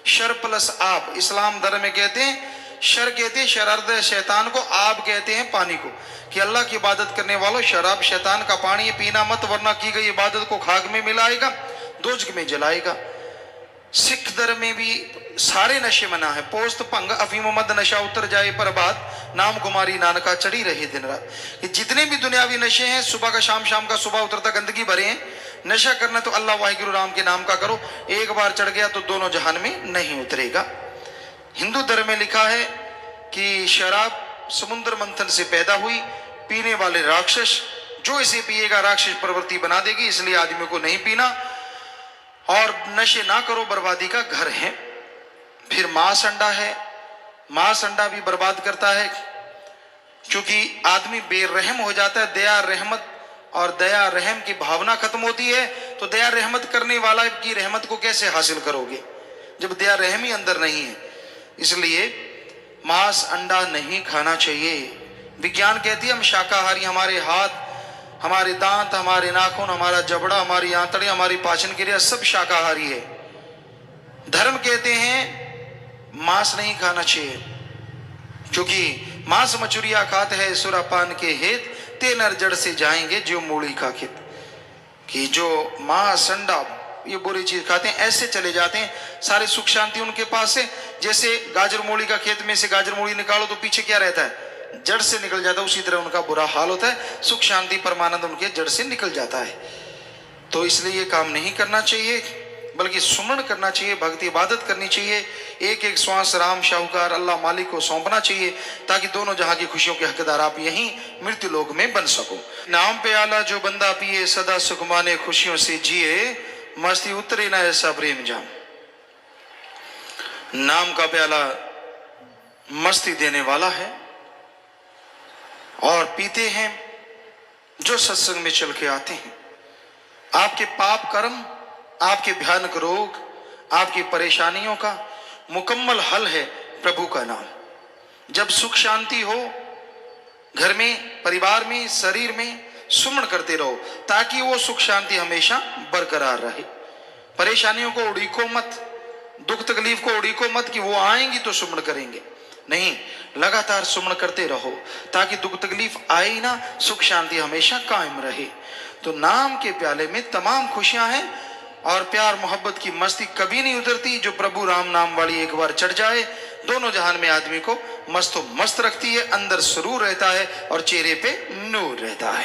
S1: शर प्लस आप, इस्लाम धर्म में कहते हैं शर कहते हैं शरारत शैतान को, आप कहते हैं पानी को, कि अल्लाह की इबादत करने वालों शराब शैतान का पानी है, पीना मत वरना की गई इबादत को खाक में मिलाएगा, दोजख में जलाएगा। सिख धर्म में भी सारे नशे मना है। पोस्त भंग अफीम मद नशा उतर जाए पर बात, नाम कुमारी नानका चढ़ी रहे दिन रात। ये जितने भी दुनियावी नशे हैं, सुबह का शाम, शाम का सुबह उतरता, गंदगी भरे हैं। नशा करना तो अल्लाह वाहिगुरु राम के नाम का करो, एक बार चढ़ गया तो दोनों जहान में नहीं उतरेगा। हिंदू धर्म में लिखा है कि शराब समुद्र मंथन से पैदा हुई, पीने वाले राक्षस, जो इसे पिएगा राक्षस प्रवृत्ति बना देगी, इसलिए आदमी को नहीं पीना। और नशे ना करो, बर्बादी का घर है। फिर मांस अंडा है, मांस अंडा भी बर्बाद करता है, क्योंकि आदमी बेरहम हो जाता है। दया रहमत और दया रहम की भावना खत्म होती है, तो दया रहमत करने वाला की रहमत को कैसे हासिल करोगे जब दया रहम ही अंदर नहीं है। इसलिए मांस अंडा नहीं खाना चाहिए। विज्ञान कहती है हम शाकाहारी, हमारे हाथ, हमारे दांत, हमारे नाखून, हमारा जबड़ा, हमारी आंतड़े, हमारी पाचन क्रिया सब शाकाहारी है। धर्म कहते हैं मांस नहीं खाना चाहिए, क्योंकि मांस मचुरिया खात है सुरापान के हेत, ते नर जड़ से जाएंगे जो मूली का खेत। कि जो मांस अंडा ये बुरी चीज खाते हैं, ऐसे चले जाते हैं, सारे सुख शांति उनके पास है। जैसे गाजर मूली का खेत में से गाजर मूली निकालो तो पीछे क्या रहता है, जड़ से निकल जाता है, उसी तरह उनका बुरा हाल होता है। सुख शांति परमानंद उनके जड़ से निकल जाता है। तो इसलिए ये काम नहीं करना चाहिए, बल्कि सुमरण करना चाहिए, भक्ति इबादत करनी चाहिए। एक एक श्वास राम शाहूकार अल्लाह मालिक को सौंपना चाहिए, ताकि दोनों जहां की खुशियों के हकदार आप यहीं मृत्यु लोक में बन सको। नाम पे आला जो बंदा पिए, सदा सुख माने खुशियों से जिए, मस्ती उतरे ना ऐसा प्रेम जाम। नाम का प्याला मस्ती देने वाला है, और पीते हैं जो सत्संग में चल के आते हैं। आपके पाप कर्म, आपके भयानक रोग, आपकी परेशानियों का मुकम्मल हल है प्रभु का नाम। जब सुख शांति हो घर में, परिवार में, शरीर में, सुमरण करते रहो, ताकि वो सुख शांति हमेशा बरकरार रहे। परेशानियों को उड़ीको मत, दुख तकलीफ को उड़ीको मत कि वो आएंगी तो सुमरण करेंगे, नहीं, लगातार सुमरण करते रहो, ताकि दुख तकलीफ आए ही ना, सुख शांति हमेशा कायम रहे। तो नाम के प्याले में तमाम खुशियां हैं, और प्यार मोहब्बत की मस्ती कभी नहीं उतरती। जो प्रभु राम नाम वाली एक बार चढ़ जाए, दोनों जहान में आदमी को मस्तो मस्त रखती है, अंदर सुरूर रहता है और चेहरे पे नूर रहता है।